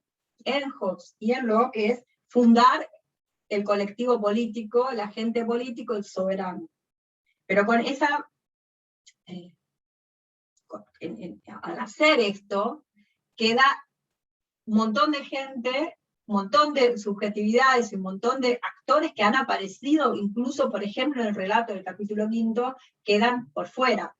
en Hobbes y en Locke es fundar el colectivo político, el agente político, el soberano. Pero con esa, al hacer esto, queda un montón de gente, un montón de subjetividades, un montón de actores que han aparecido, incluso, por ejemplo, en el relato del capítulo 5, quedan por fuera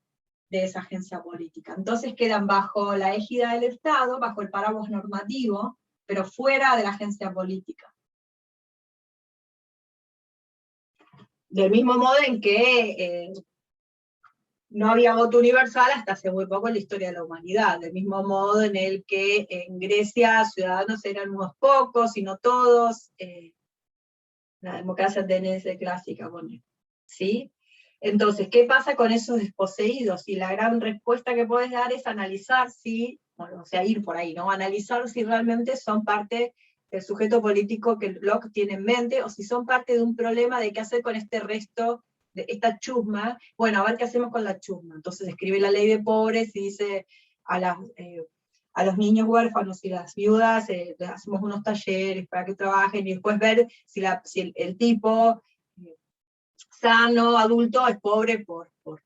de esa agencia política. Entonces quedan bajo la égida del Estado, bajo el paraguas normativo, pero fuera de la agencia política. Del mismo modo en que no había voto universal hasta hace muy poco en la historia de la humanidad, del mismo modo en el que en Grecia ciudadanos eran unos pocos y no todos, la democracia ateniense clásica, bueno, ¿sí? Entonces, ¿qué pasa con esos desposeídos? Y la gran respuesta que puedes dar es analizar si, bueno, o sea, ir por ahí, ¿no? Analizar si realmente son parte del sujeto político que Locke tiene en mente, o si son parte de un problema de qué hacer con este resto, de esta chusma. Bueno, a ver qué hacemos con la chusma. Entonces escribe la ley de pobres y dice a los niños huérfanos y las viudas les hacemos unos talleres para que trabajen, y después ver si el tipo sano, adulto, es pobre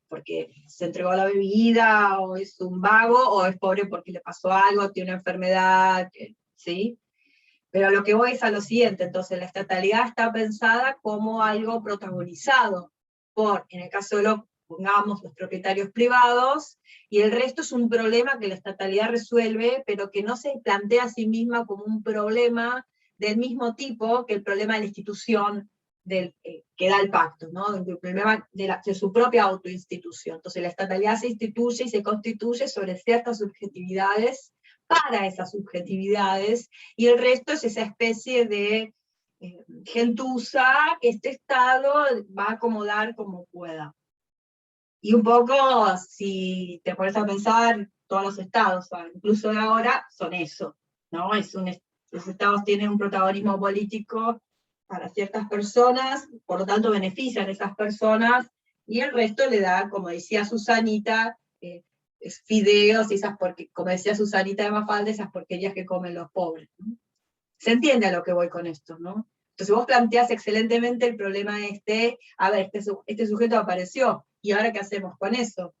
porque se entregó a la bebida, o es un vago, o es pobre porque le pasó algo, tiene una enfermedad, ¿sí? Pero lo que voy es a lo siguiente, entonces la estatalidad está pensada como algo protagonizado por, en el caso de Locke, pongamos los propietarios privados, y el resto es un problema que la estatalidad resuelve, pero que no se plantea a sí misma como un problema del mismo tipo que el problema de la institución que da el pacto, ¿no? El problema de su propia autoinstitución. Entonces la estatalidad se instituye y se constituye sobre ciertas subjetividades, para esas subjetividades, y el resto es esa especie de gentuza que este Estado va a acomodar como pueda. Y un poco, si te pones a pensar, todos los estados, incluso de ahora, son eso, ¿no? Los estados tienen un protagonismo político para ciertas personas, por lo tanto benefician a esas personas, y el resto le da, como decía Susanita, fideos, y como decía Susanita de Mafalda, esas porquerías que comen los pobres, ¿no? Se entiende a lo que voy con esto, ¿no? Entonces vos planteás excelentemente el problema a ver, este sujeto apareció, ¿y ahora qué hacemos con eso?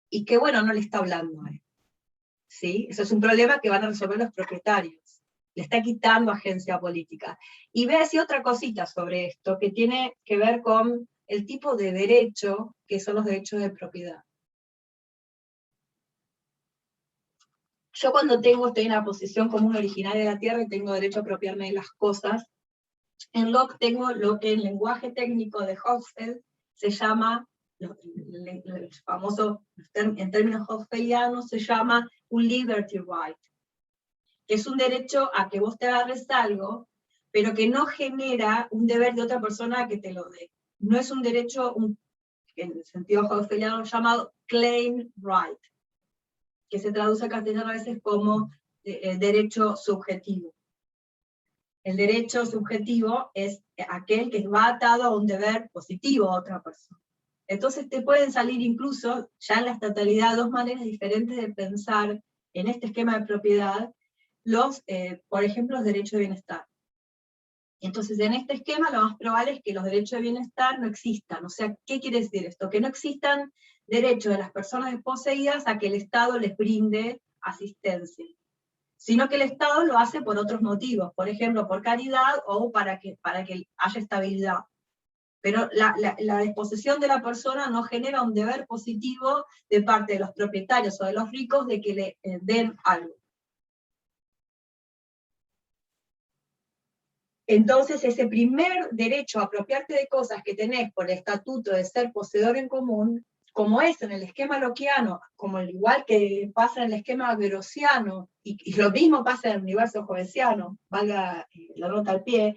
Y qué bueno, no le está hablando a él, ¿sí? Eso es un problema que van a resolver los propietarios. Le está quitando agencia política. Y voy a decir otra cosita sobre esto, que tiene que ver con el tipo de derecho que son los derechos de propiedad. Yo cuando estoy en la posición como un originario de la tierra y tengo derecho a apropiarme de las cosas, en Locke tengo lo que en lenguaje técnico de Hofstede se llama, el famoso, en términos hofstedianos, se llama un liberty right, que es un derecho a que vos te agarres algo, pero que no genera un deber de otra persona a que te lo dé. No es un derecho, en el sentido hofstediano llamado claim right, que se traduce a castellano a veces como derecho subjetivo. El derecho subjetivo es aquel que va atado a un deber positivo a otra persona. Entonces te pueden salir incluso, ya en la estatalidad, dos maneras diferentes de pensar en este esquema de propiedad, por ejemplo, los derechos de bienestar. Entonces, en este esquema lo más probable es que los derechos de bienestar no existan. O sea, ¿qué quiere decir esto? Que no existan derechos de las personas desposeídas a que el Estado les brinde asistencia, sino que el Estado lo hace por otros motivos, por ejemplo, por caridad o para que haya estabilidad. Pero la disposición de la persona no genera un deber positivo de parte de los propietarios o de los ricos de que le den algo. Entonces, ese primer derecho a apropiarte de cosas que tenés por el estatuto de ser poseedor en común, como es en el esquema lockeano, como al igual que pasa en el esquema grociano, y lo mismo pasa en el universo jovenciano, valga la nota al pie,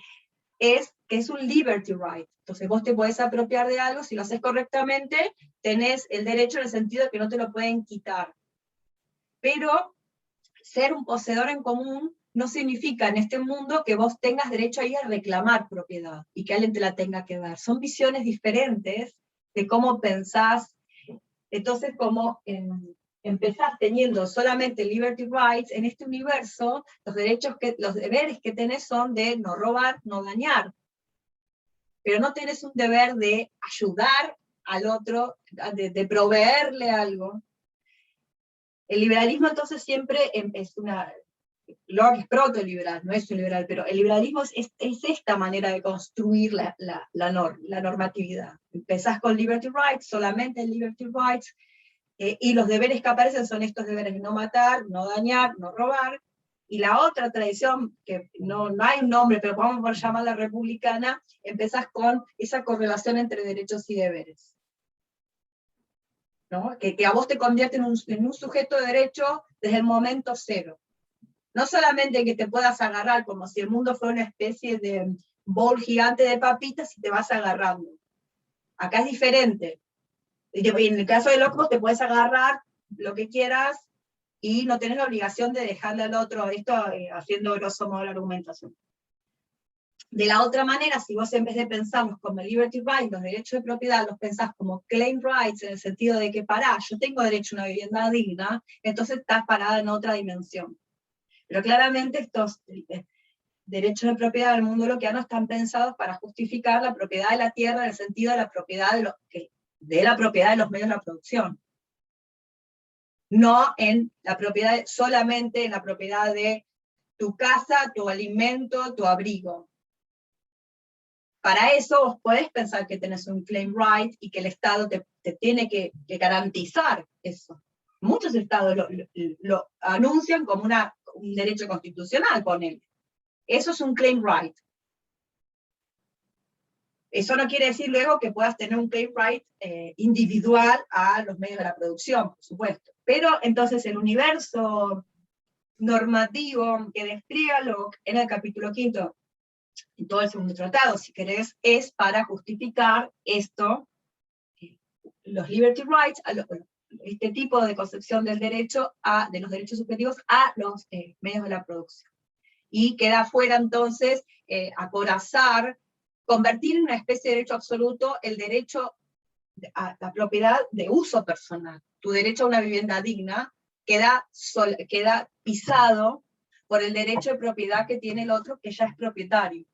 es que es un liberty right. Entonces vos te podés apropiar de algo, si lo haces correctamente, tenés el derecho en el sentido de que no te lo pueden quitar. Pero ser un poseedor en común no significa en este mundo que vos tengas derecho a ir a reclamar propiedad, y que alguien te la tenga que dar. Son visiones diferentes de cómo pensás. Entonces, como empezás teniendo solamente liberty rights, en este universo, los deberes que tenés son de no robar, no dañar. pero no tenés un deber de ayudar al otro, de proveerle algo. El liberalismo entonces siempre es una... Locke es proto-liberal, no es un liberal, pero el liberalismo es esta manera de construir la normatividad. Empezás con liberty rights, solamente liberty rights, y los deberes que aparecen son estos deberes de no matar, no dañar, no robar. Y la otra tradición, que no hay un nombre, pero vamos a llamarla republicana, empezás con esa correlación entre derechos y deberes, ¿no? Que a vos te convierte en un sujeto de derecho desde el momento cero. No solamente que te puedas agarrar como si el mundo fuera una especie de bol gigante de papitas y te vas agarrando. Acá es diferente. En el caso de Locke te puedes agarrar lo que quieras y no tenés la obligación de dejarle al otro, esto haciendo grosso modo la argumentación. De la otra manera, si vos en vez de pensarlos como liberty rights, los derechos de propiedad, los pensás como claim rights, en el sentido de que pará, yo tengo derecho a una vivienda digna, entonces estás parada en otra dimensión. Pero claramente estos derechos de propiedad del mundo loquiano están pensados para justificar la propiedad de la tierra en el sentido de la propiedad de los medios de la producción. No en la propiedad, solamente en la propiedad de tu casa, tu alimento, tu abrigo. Para eso vos podés pensar que tenés un claim right y que el Estado te tiene que garantizar eso. Muchos estados lo anuncian como un derecho constitucional, ponele. Eso es un claim right. Eso no quiere decir luego que puedas tener un claim right individual a los medios de la producción, por supuesto. Pero entonces el universo normativo que despliega Locke en el capítulo 5, en todo el segundo tratado, si querés, es para justificar esto, los liberty rights, este tipo de concepción del derecho, de los derechos subjetivos a los medios de la producción. Y queda fuera entonces acorazar, convertir en una especie de derecho absoluto el derecho a la propiedad de uso personal. Tu derecho a una vivienda digna queda pisado por el derecho de propiedad que tiene el otro, que ya es propietario.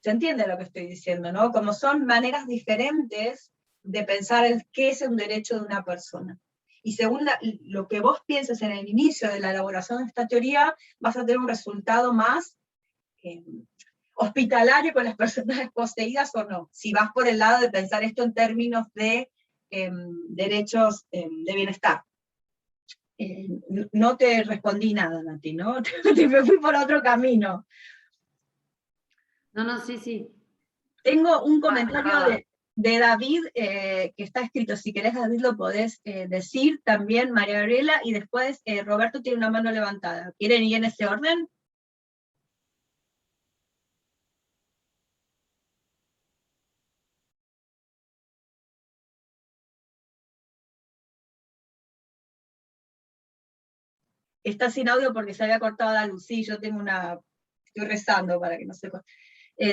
¿Se entiende lo que estoy diciendo, no? Como son maneras diferentes de pensar qué es un derecho de una persona. Y según lo que vos pienses en el inicio de la elaboración de esta teoría, vas a tener un resultado más hospitalario con las personas desposeídas o no, si vas por el lado de pensar esto en términos de derechos de bienestar. No te respondí nada, Nati, ¿no? Me fui por otro camino. No, sí. Tengo un comentario de David, que está escrito, si querés David lo podés decir, también María Gabriela, y después Roberto tiene una mano levantada. ¿Quieren ir en ese orden? Está sin audio porque se había cortado la luz, sí, estoy rezando para que no se corte.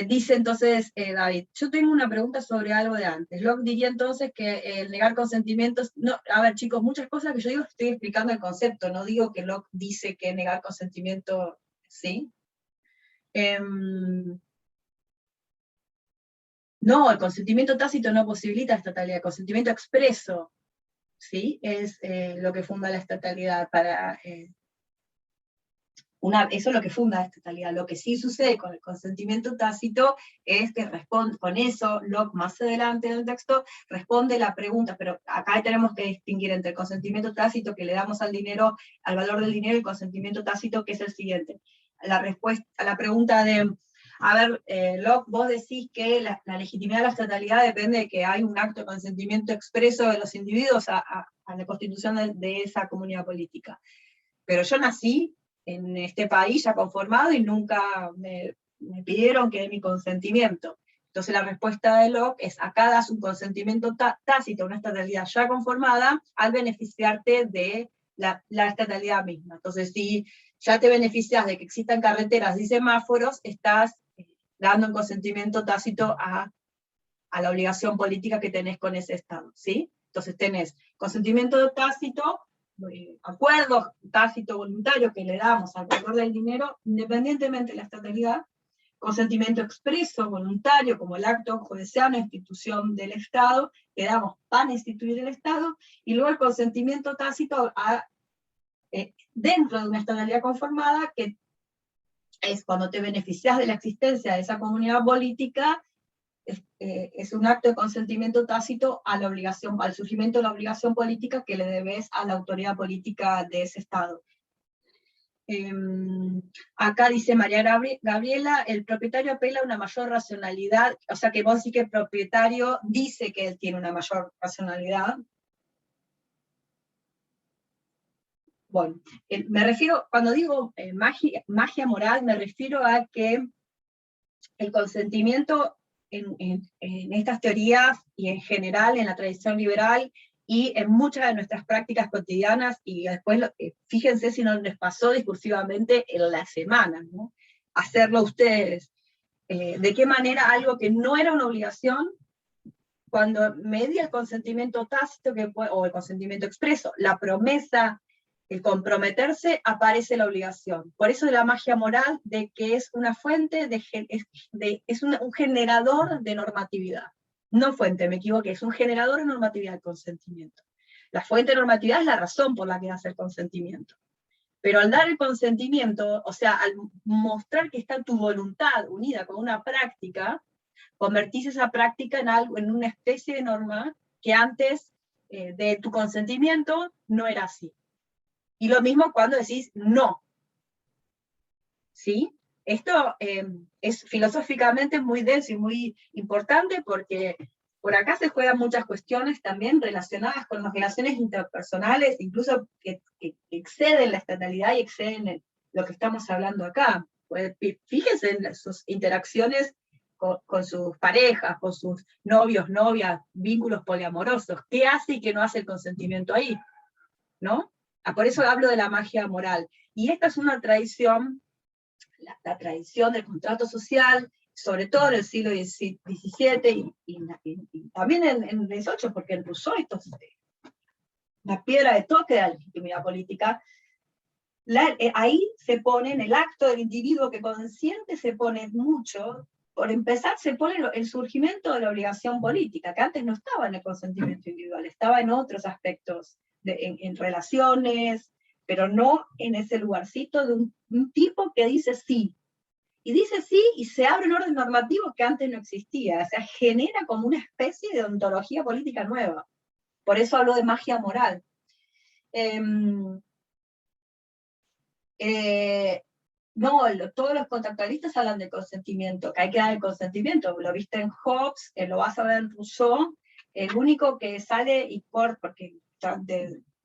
Dice entonces David, yo tengo una pregunta sobre algo de antes. Locke diría entonces que el negar consentimientos, no, a ver chicos, muchas cosas que yo digo estoy explicando el concepto, no digo que Locke dice que negar consentimiento, ¿sí? No, el consentimiento tácito no posibilita estatalidad, el consentimiento expreso, ¿sí? Es lo que funda la estatalidad para... eso es lo que funda la estatalidad. Lo que sí sucede con el consentimiento tácito es que responde, con eso, Locke más adelante en el texto, responde la pregunta, pero acá tenemos que distinguir entre el consentimiento tácito que le damos al dinero, al valor del dinero, y el consentimiento tácito que es el siguiente. La respuesta a la pregunta de, a ver, Locke, vos decís que la legitimidad de la estatalidad depende de que hay un acto de consentimiento expreso de los individuos a la constitución de esa comunidad política. Pero yo nací en este país ya conformado y nunca me pidieron que dé mi consentimiento. Entonces la respuesta de Locke es, acá das un consentimiento tácito, una estatalidad ya conformada, al beneficiarte de la estatalidad misma. Entonces si ya te beneficias de que existan carreteras y semáforos, estás dando un consentimiento tácito a la obligación política que tenés con ese Estado, ¿sí? Entonces tenés consentimiento tácito, acuerdo tácito voluntario que le damos al valor del dinero, independientemente de la estatalidad, consentimiento expreso, voluntario, como el acto ojo desea una institución del Estado, que damos para instituir el Estado, y luego el consentimiento tácito dentro de una estadalidad conformada, que es cuando te beneficias de la existencia de esa comunidad política, es un acto de consentimiento tácito a la obligación, al surgimiento de la obligación política que le debes a la autoridad política de ese Estado. Acá dice María Gabriela, el propietario apela a una mayor racionalidad, o sea que vos sí que el propietario dice que él tiene una mayor racionalidad. Bueno, me refiero, cuando digo magia moral, me refiero a que el consentimiento en estas teorías y en general en la tradición liberal y en muchas de nuestras prácticas cotidianas, y después fíjense si no les pasó discursivamente en la semana, ¿no? Hacerlo ustedes. ¿De qué manera algo que no era una obligación, cuando medía el consentimiento tácito o el consentimiento expreso, la promesa, el comprometerse, aparece la obligación? Por eso de la magia moral, de que es una fuente, es un generador de normatividad. No fuente, me equivoqué, es un generador de normatividad el consentimiento. La fuente de normatividad es la razón por la que hace el consentimiento. Pero al dar el consentimiento, o sea, al mostrar que está tu voluntad unida con una práctica, convertís esa práctica en algo, en una especie de norma que antes de tu consentimiento no era así. Y lo mismo cuando decís no. ¿Sí? Esto es filosóficamente muy denso y muy importante, porque por acá se juegan muchas cuestiones también relacionadas con las relaciones interpersonales, incluso que exceden la estatalidad y exceden lo que estamos hablando acá. Pues, fíjense en sus interacciones con sus parejas, con sus novios, novias, vínculos poliamorosos. ¿Qué hace y qué no hace el consentimiento ahí? ¿No? Por eso hablo de la magia moral. Y esta es una tradición, la tradición del contrato social, sobre todo en el siglo XVII y también en el XVIII, porque en Rousseau esto es una piedra de toque de la legitimidad política. Ahí se pone en el acto del individuo que consciente, se pone mucho, por empezar se pone el surgimiento de la obligación política, que antes no estaba en el consentimiento individual, estaba en otros aspectos, en relaciones, pero no en ese lugarcito de un tipo que dice sí. Y dice sí, y se abre un orden normativo que antes no existía, o sea, genera como una especie de ontología política nueva. Por eso hablo de magia moral. Todos los contractualistas hablan de consentimiento, que hay que dar el consentimiento, lo viste en Hobbes, lo vas a ver en Rousseau, el único que sale y porque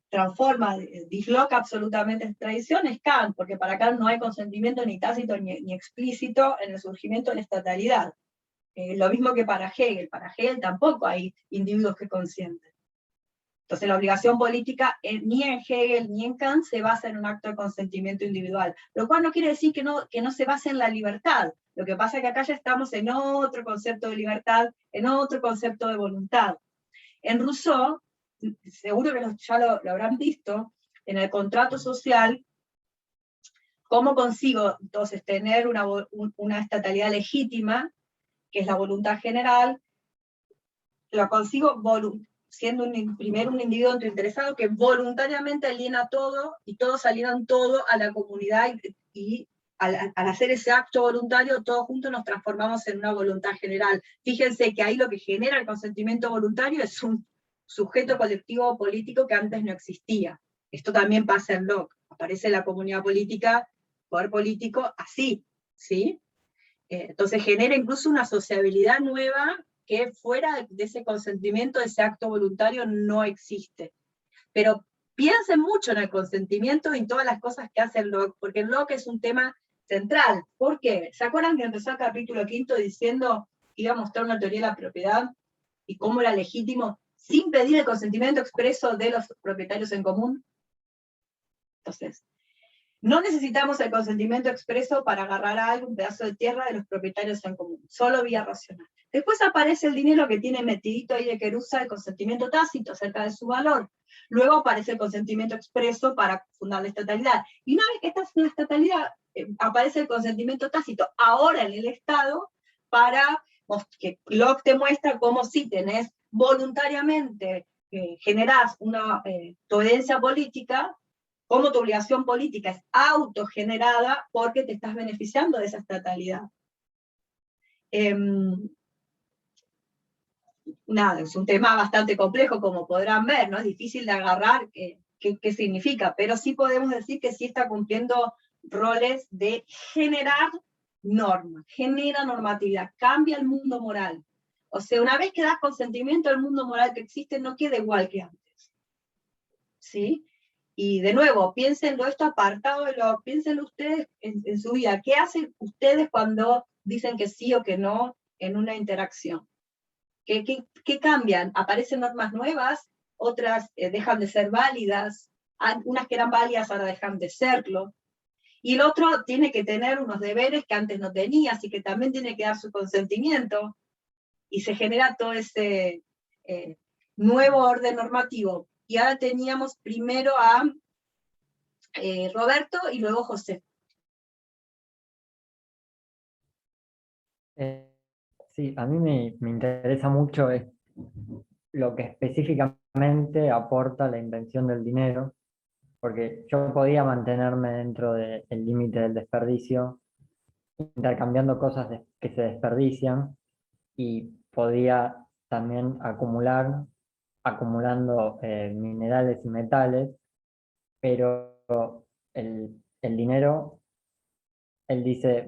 transforma, disloca absolutamente esta tradición es Kant, porque para Kant no hay consentimiento ni tácito ni explícito en el surgimiento de la estatalidad. Lo mismo que para Hegel tampoco hay individuos que consienten. Entonces la obligación política ni en Hegel ni en Kant se basa en un acto de consentimiento individual, lo cual no quiere decir que no se base en la libertad. Lo que pasa es que acá ya estamos en otro concepto de libertad, en otro concepto de voluntad. En Rousseau, seguro que ya lo habrán visto, en el contrato social, ¿cómo consigo entonces tener una estatalidad legítima, que es la voluntad general? Lo consigo siendo primero un individuo interesado que voluntariamente aliena todo, y todos alienan todo a la comunidad, y al hacer ese acto voluntario, todos juntos nos transformamos en una voluntad general. Fíjense que ahí lo que genera el consentimiento voluntario es un sujeto colectivo político que antes no existía. Esto también pasa en Locke. Aparece la comunidad política, poder político, así, ¿sí? Entonces genera incluso una sociabilidad nueva que fuera de ese consentimiento, de ese acto voluntario, no existe. Pero piensen mucho en el consentimiento y en todas las cosas que hace Locke, porque Locke es un tema central. ¿Por qué? ¿Se acuerdan que empezó el capítulo 5 diciendo que iba a mostrar una teoría de la propiedad y cómo era legítimo sin pedir el consentimiento expreso de los propietarios en común? Entonces, no necesitamos el consentimiento expreso para agarrar a algo, un pedazo de tierra de los propietarios en común, solo vía racional. Después aparece el dinero que tiene metidito ahí de Querusa el consentimiento tácito acerca de su valor. Luego aparece el consentimiento expreso para fundar la estatalidad. Y una vez que estás en la estatalidad, aparece el consentimiento tácito ahora en el Estado, para que Locke te muestra cómo si tenés voluntariamente, generás una tu obediencia política, como tu obligación política es autogenerada porque te estás beneficiando de esa estatalidad. Nada, es un tema bastante complejo, como podrán ver, ¿no? Es difícil de agarrar qué significa, pero sí podemos decir que sí está cumpliendo roles de generar normas, genera normatividad, cambia el mundo moral. O sea, una vez que das consentimiento, el mundo moral que existe no queda igual que antes. ¿Sí? Y de nuevo, piénsenlo esto apartado de lo, piénsenlo ustedes en su vida. ¿Qué hacen ustedes cuando dicen que sí o que no en una interacción? ¿Qué cambian? ¿Aparecen normas nuevas? Otras dejan de ser válidas. Unas que eran válidas ahora dejan de serlo. Y el otro tiene que tener unos deberes que antes no tenía, así que también tiene que dar su consentimiento. Y se genera todo ese nuevo orden normativo. Y ahora teníamos primero a Roberto y luego José. Sí, a mí me interesa mucho lo que específicamente aporta la invención del dinero, porque yo podía mantenerme dentro del límite del desperdicio, intercambiando cosas que se desperdician, y podía también acumulando minerales y metales, pero el dinero, él dice,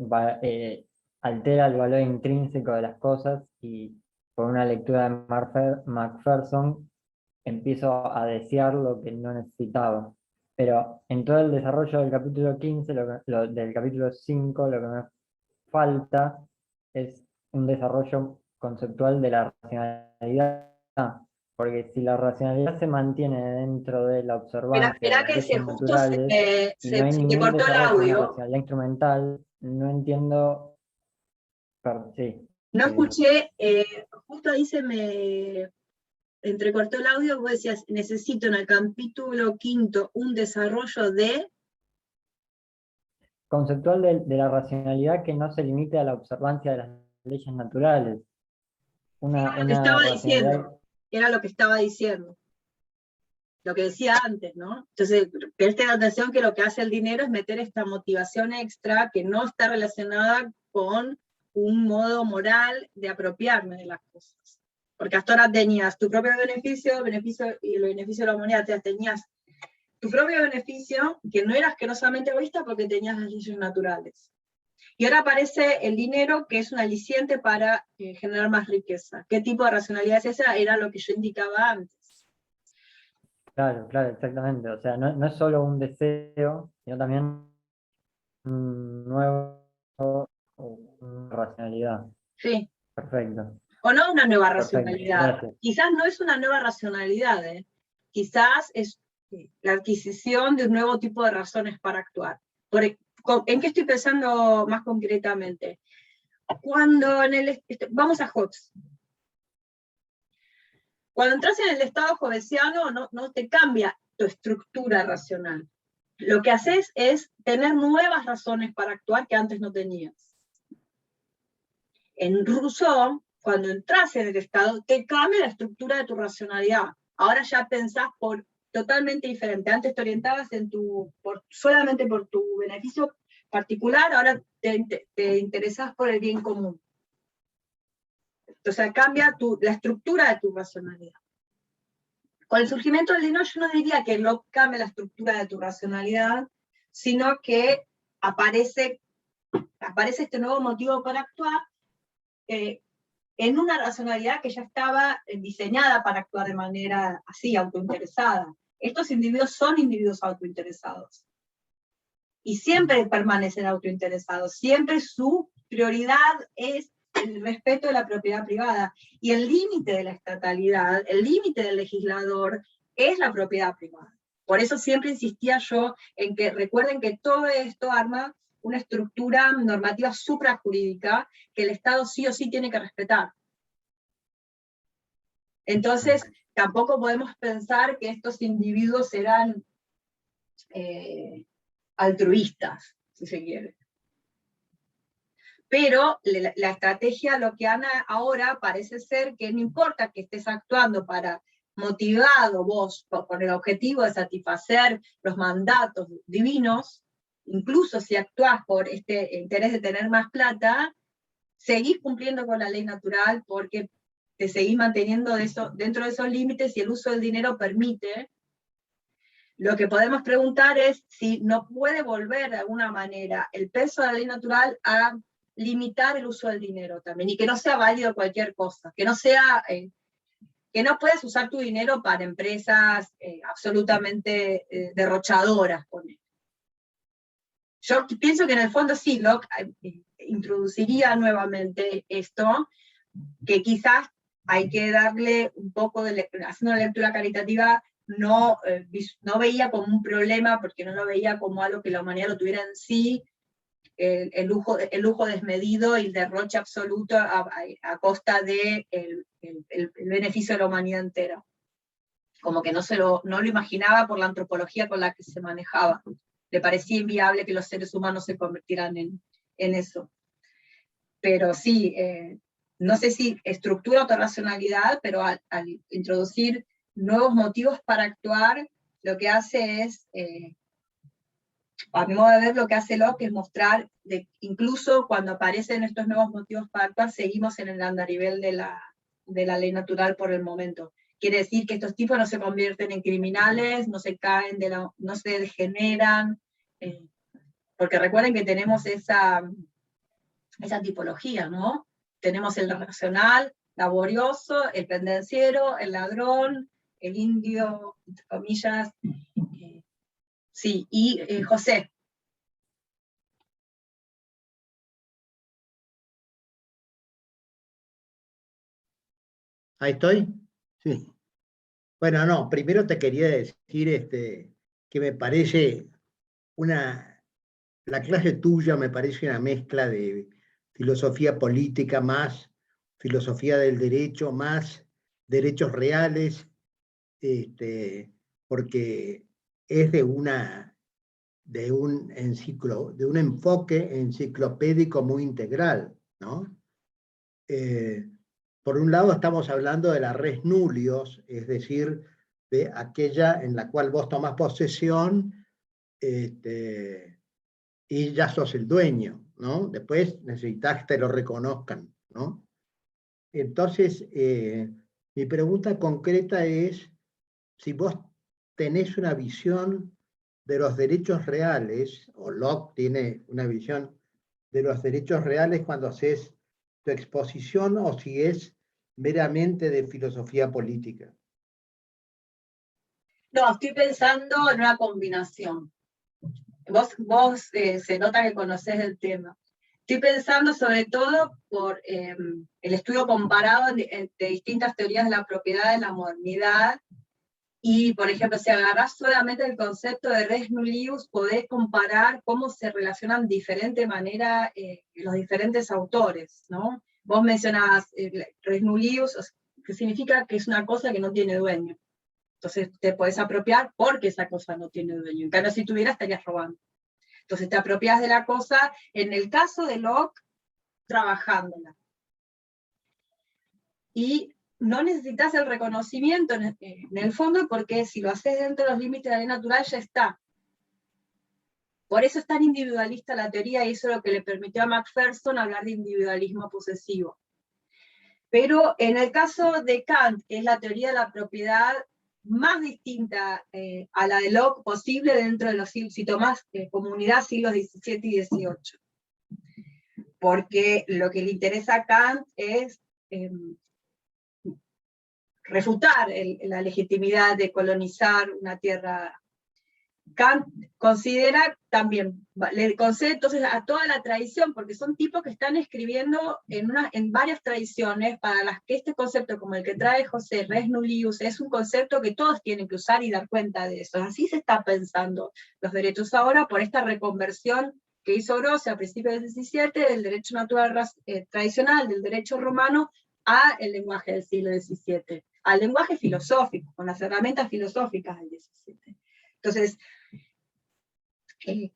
altera el valor intrínseco de las cosas, y por una lectura de Macpherson empiezo a desear lo que no necesitaba. Pero en todo el desarrollo del capítulo 15, del capítulo 5, lo que me falta es un desarrollo conceptual de la racionalidad, porque si la racionalidad se mantiene dentro de la observancia de Espera las que leyes justo naturales y no hay se te ningún cortó el desarrollo de una audio. racionalidad instrumental, no entiendo. Sí, No sí. escuché, justo ahí se me entrecortó el audio, vos decías, necesito en el capítulo 5 un desarrollo de... Conceptual de la racionalidad que no se limite a la observancia de las leyes naturales. Era lo que Una estaba racionalidad. diciendo, era lo que estaba diciendo, lo que decía antes, ¿no? Entonces, presten atención que lo que hace el dinero es meter esta motivación extra que no está relacionada con un modo moral de apropiarme de las cosas. Porque hasta ahora tenías tu propio beneficio y el beneficio de la humanidad, tenías tu propio beneficio, que no era asquerosamente egoísta porque tenías las leyes naturales. Y ahora aparece el dinero, que es un aliciente para generar más riqueza. ¿Qué tipo de racionalidad es esa? Era lo que yo indicaba antes. Claro, claro, exactamente. O sea, no es solo un deseo, sino también un nuevo, una racionalidad. Sí. Perfecto. O no una nueva Perfecto, racionalidad. gracias. Quizás no es una nueva racionalidad, quizás es la adquisición de un nuevo tipo de razones para actuar. ¿En qué estoy pensando más concretamente? Cuando vamos a Hobbes. Cuando entras en el estado hobbesiano, no te cambia tu estructura racional. Lo que haces es tener nuevas razones para actuar que antes no tenías. En Rousseau, cuando entras en el estado, te cambia la estructura de tu racionalidad. Ahora ya pensás totalmente diferente. Antes te orientabas solamente por tu beneficio particular, ahora te interesás por el bien común. O sea, cambia la estructura de tu racionalidad. Con el surgimiento del dinero, yo no diría que no cambie la estructura de tu racionalidad, sino que aparece este nuevo motivo para actuar, en una racionalidad que ya estaba diseñada para actuar de manera así, autointeresada. Estos individuos son individuos autointeresados. Y siempre permanecen autointeresados. Siempre su prioridad es el respeto de la propiedad privada. Y el límite de la estatalidad, el límite del legislador, es la propiedad privada. Por eso siempre insistía yo en que recuerden que todo esto arma una estructura normativa suprajurídica que el Estado sí o sí tiene que respetar. Entonces, tampoco podemos pensar que estos individuos serán altruistas, si se quiere. Pero la estrategia lockeana ahora parece ser que no importa que estés actuando motivado vos con el objetivo de satisfacer los mandatos divinos, incluso si actuás por este interés de tener más plata, seguís cumpliendo con la ley natural porque te seguís manteniendo dentro de esos límites y el uso del dinero permite. Lo que podemos preguntar es si no puede volver de alguna manera el peso de la ley natural a limitar el uso del dinero también, y que no sea válido cualquier cosa, que no sea, que no puedes usar tu dinero para empresas absolutamente derrochadoras. Yo pienso que en el fondo sí, Locke introduciría nuevamente esto, que quizás hay que darle un poco haciendo una lectura caritativa, no veía como un problema, porque no lo veía como algo que la humanidad lo tuviera en sí, el lujo desmedido y el derroche absoluto a costa del beneficio de la humanidad entera. Como que no lo imaginaba por la antropología con la que se manejaba. Le parecía inviable que los seres humanos se convirtieran en eso. Pero sí, no sé si estructura autorracionalidad, pero al introducir nuevos motivos para actuar, lo que hace es, a mi modo de ver, lo que hace Locke es mostrar, incluso cuando aparecen estos nuevos motivos para actuar, seguimos en el andarivel de la ley natural por el momento. Quiere decir que estos tipos no se convierten en criminales, no se caen, no se degeneran, porque recuerden que tenemos esa tipología, ¿no? Tenemos el racional, laborioso, el pendenciero, el ladrón, el indio, entre comillas. Sí, y José. Ahí estoy. Sí. Bueno, no, primero te quería decir que me parece la clase tuya me parece una mezcla de filosofía política más filosofía del derecho más derechos reales, porque es de un enfoque enciclopédico muy integral, ¿no? Por un lado estamos hablando de la res nullius, es decir, de aquella en la cual vos tomás posesión y ya sos el dueño, ¿no? Después necesitas que te lo reconozcan, ¿no? Entonces, mi pregunta concreta es si vos tenés una visión de los derechos reales, o Locke tiene una visión de los derechos reales cuando haces tu exposición, o si es meramente de filosofía política. No, estoy pensando en una combinación. Vos se nota que conocés el tema. Estoy pensando sobre todo por el estudio comparado de distintas teorías de la propiedad en la modernidad, y por ejemplo, si agarrás solamente el concepto de res nullius, podés comparar cómo se relacionan de diferente manera los diferentes autores, ¿no? Vos mencionabas res nullius, que significa que es una cosa que no tiene dueño. Entonces te podés apropiar porque esa cosa no tiene dueño. En cambio, si tuviera, estarías robando. Entonces te apropias de la cosa, en el caso de Locke, trabajándola. Y no necesitas el reconocimiento en el fondo, porque si lo haces dentro de los límites de la ley natural ya está. Por eso es tan individualista la teoría, y eso es lo que le permitió a Macpherson hablar de individualismo posesivo. Pero en el caso de Kant, que es la teoría de la propiedad más distinta a la de Locke posible dentro de los siglos, si tomás comunidad siglos XVII y XVIII. Porque lo que le interesa a Kant es refutar la legitimidad de colonizar una tierra. Kant considera también, le concede entonces a toda la tradición, porque son tipos que están escribiendo en varias tradiciones para las que este concepto, como el que trae José, res nullius, es un concepto que todos tienen que usar y dar cuenta de eso. Así se está pensando los derechos ahora por esta reconversión que hizo Grosse a principios del XVII del derecho natural tradicional, del derecho romano, a el lenguaje del siglo XVII, al lenguaje filosófico, con las herramientas filosóficas del XVII. Entonces,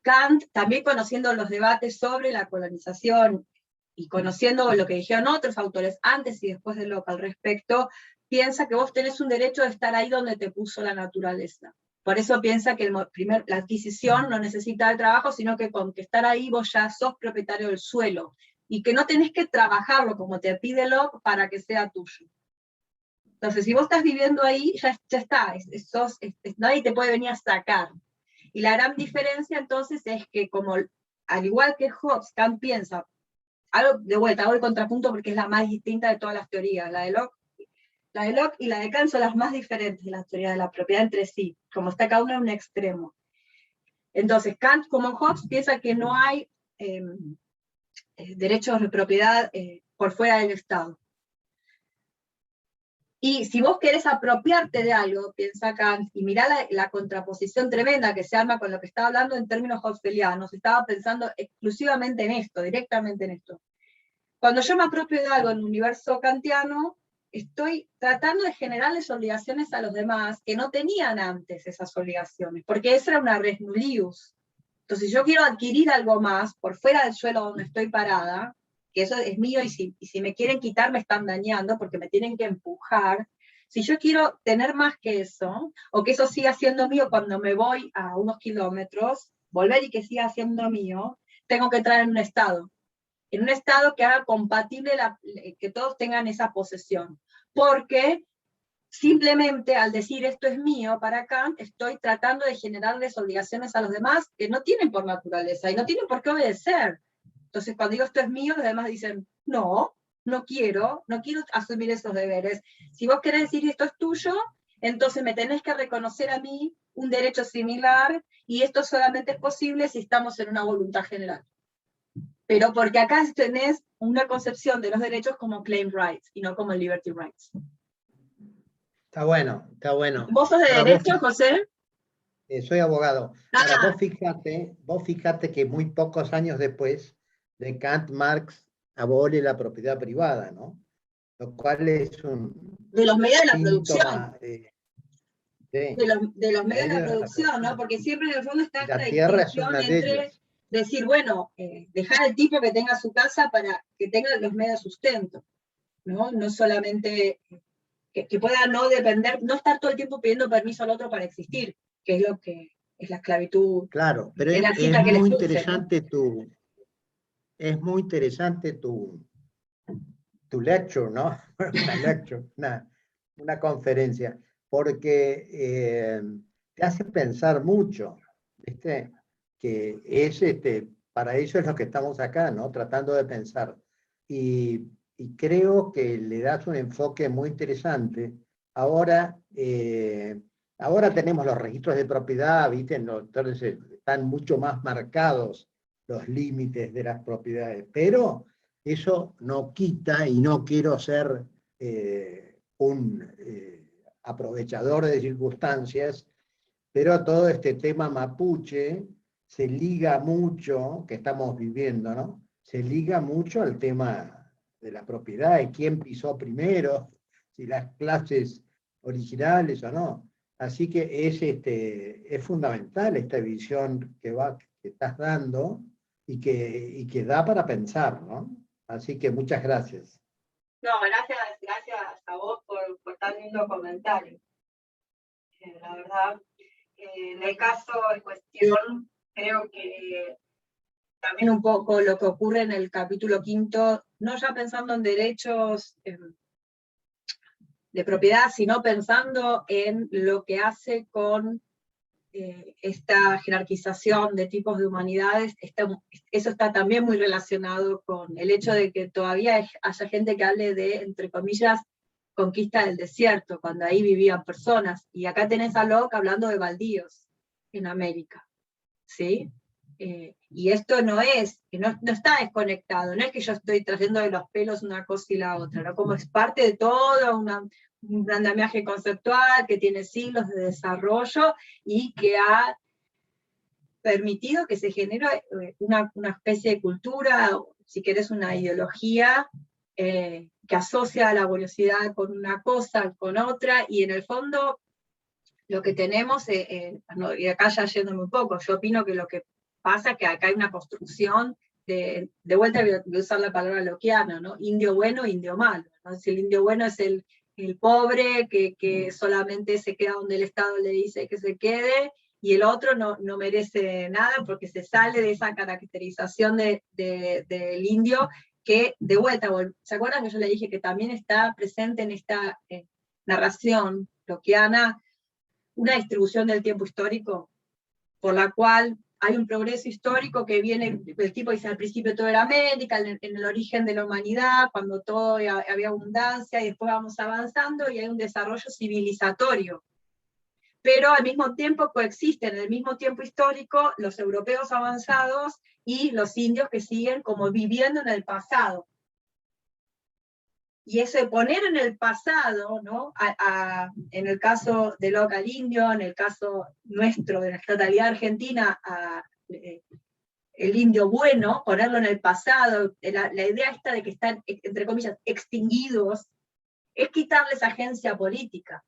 Kant, también conociendo los debates sobre la colonización y conociendo lo que dijeron otros autores antes y después de Locke al respecto, piensa que vos tenés un derecho de estar ahí donde te puso la naturaleza. Por eso piensa que la adquisición no necesita de trabajo, sino que con que estar ahí vos ya sos propietario del suelo, y que no tenés que trabajarlo como te pide Locke para que sea tuyo. Entonces, si vos estás viviendo ahí, ya está, nadie te puede venir a sacar. Y la gran diferencia entonces es que, como al igual que Hobbes, Kant piensa, algo de vuelta, hago el contrapunto porque es la más distinta de todas las teorías, la de Locke y la de Kant son las más diferentes de las teorías de la propiedad entre sí, como está cada una en un extremo. Entonces, Kant, como Hobbes, piensa que no hay derechos de propiedad por fuera del Estado. Y si vos querés apropiarte de algo, piensa Kant, y mirá la contraposición tremenda que se arma con lo que estaba hablando en términos hobbesianos, estaba pensando exclusivamente en esto, directamente en esto. Cuando yo me apropio de algo en un universo kantiano, estoy tratando de generarles obligaciones a los demás que no tenían antes esas obligaciones, porque esa era una res nullius. Entonces, si yo quiero adquirir algo más por fuera del suelo donde estoy parada, que eso es mío, y si me quieren quitar me están dañando porque me tienen que empujar. Si yo quiero tener más que eso, o que eso siga siendo mío cuando me voy a unos kilómetros, volver y que siga siendo mío, tengo que entrar en un estado que haga compatible que todos tengan esa posesión. Porque simplemente al decir esto es mío para Kant, estoy tratando de generarles obligaciones a los demás que no tienen por naturaleza, y no tienen por qué obedecer. Entonces, cuando digo esto es mío, los demás dicen, no quiero asumir esos deberes. Si vos querés decir esto es tuyo, entonces me tenés que reconocer a mí un derecho similar, y esto solamente es posible si estamos en una voluntad general. Pero porque acá tenés una concepción de los derechos como claim rights, y no como liberty rights. Está bueno, está bueno. ¿Vos sos de Ahora, derecho, José? Soy abogado. Ahora, Ah, vos fíjate que muy pocos años después de Kant, Marx abole la propiedad privada, ¿no? Lo cual es un de los medios de la producción. síntoma sí, De los medios de la medio de la producción, ¿no? producción. Porque siempre en el fondo está Y la esta tierra es distinción una de entre ellas. decir, bueno, dejar al tipo que tenga su casa para que tenga los medios de sustento, ¿no? No solamente que pueda no depender, no estar todo el tiempo pidiendo permiso al otro para existir, que es lo que es la esclavitud. Claro, pero Es la es cita que les muy puse, interesante tu lecture, ¿no? Una lecture, una conferencia, porque te hace pensar mucho, ¿viste? Que es para eso es lo que estamos acá, ¿no? Tratando de pensar. Y creo que le das un enfoque muy interesante. Ahora, ahora tenemos los registros de propiedad, ¿viste? Entonces están mucho más marcados los límites de las propiedades, pero eso no quita, y no quiero ser un aprovechador de circunstancias, pero todo este tema mapuche se liga mucho, que estamos viviendo, ¿no? Se liga mucho al tema de la propiedad, de quién pisó primero, si las clases originales o no. Así que es fundamental esta visión que estás dando, y que da para pensar, ¿no? Así que muchas gracias. No, gracias a vos por tan lindo comentario. La verdad, en el caso en cuestión, creo que también un poco lo que ocurre en el capítulo 5, no ya pensando en derechos de propiedad, sino pensando en lo que hace con esta jerarquización de tipos de humanidades. Eso está también muy relacionado con el hecho de que todavía haya gente que hable de, entre comillas, conquista del desierto, cuando ahí vivían personas. Y acá tenés a Locke hablando de baldíos en América, ¿sí? Y esto no está desconectado, no es que yo estoy trayendo de los pelos una cosa y la otra, ¿no? Como es parte de todo un andamiaje conceptual que tiene siglos de desarrollo y que ha permitido que se genere una especie de cultura, o si querés una ideología, que asocia a la laboriosidad con una cosa, con otra, y en el fondo lo que tenemos, y acá ya yéndome un poco, yo opino que lo que pasa es que acá hay una construcción de vuelta voy a usar la palabra lockeana, ¿no? Indio bueno, indio malo, ¿no? Si el indio bueno es el pobre que solamente se queda donde el Estado le dice que se quede, y el otro no merece nada porque se sale de esa caracterización del indio, que de vuelta, ¿se acuerdan que yo le dije que también está presente en esta narración lockeana una distribución del tiempo histórico, por la cual hay un progreso histórico que viene, el tipo dice al principio todo era América, en el origen de la humanidad, cuando todo había abundancia, y después vamos avanzando y hay un desarrollo civilizatorio. Pero al mismo tiempo coexisten, en el mismo tiempo histórico, los europeos avanzados y los indios que siguen como viviendo en el pasado. Y eso de poner en el pasado, ¿no? En el caso de Locke al indio, en el caso nuestro, de la estatalidad argentina, el indio bueno, ponerlo en el pasado, la idea esta de que están, entre comillas, extinguidos, es quitarles agencia política.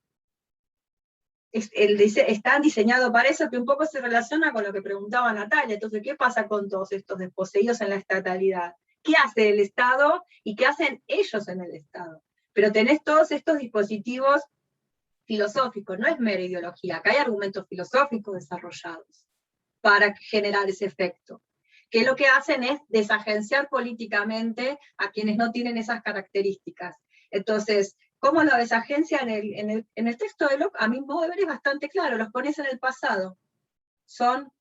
Están diseñados para eso, que un poco se relaciona con lo que preguntaba Natalia. Entonces, ¿qué pasa con todos estos desposeídos en la estatalidad? ¿Qué hace el Estado y qué hacen ellos en el Estado? Pero tenés todos estos dispositivos filosóficos, no es mera ideología, acá hay argumentos filosóficos desarrollados para generar ese efecto, que lo que hacen es desagenciar políticamente a quienes no tienen esas características. Entonces, ¿cómo lo desagencia en el texto de Locke? A mi modo de ver es bastante claro, los pones en el pasado, son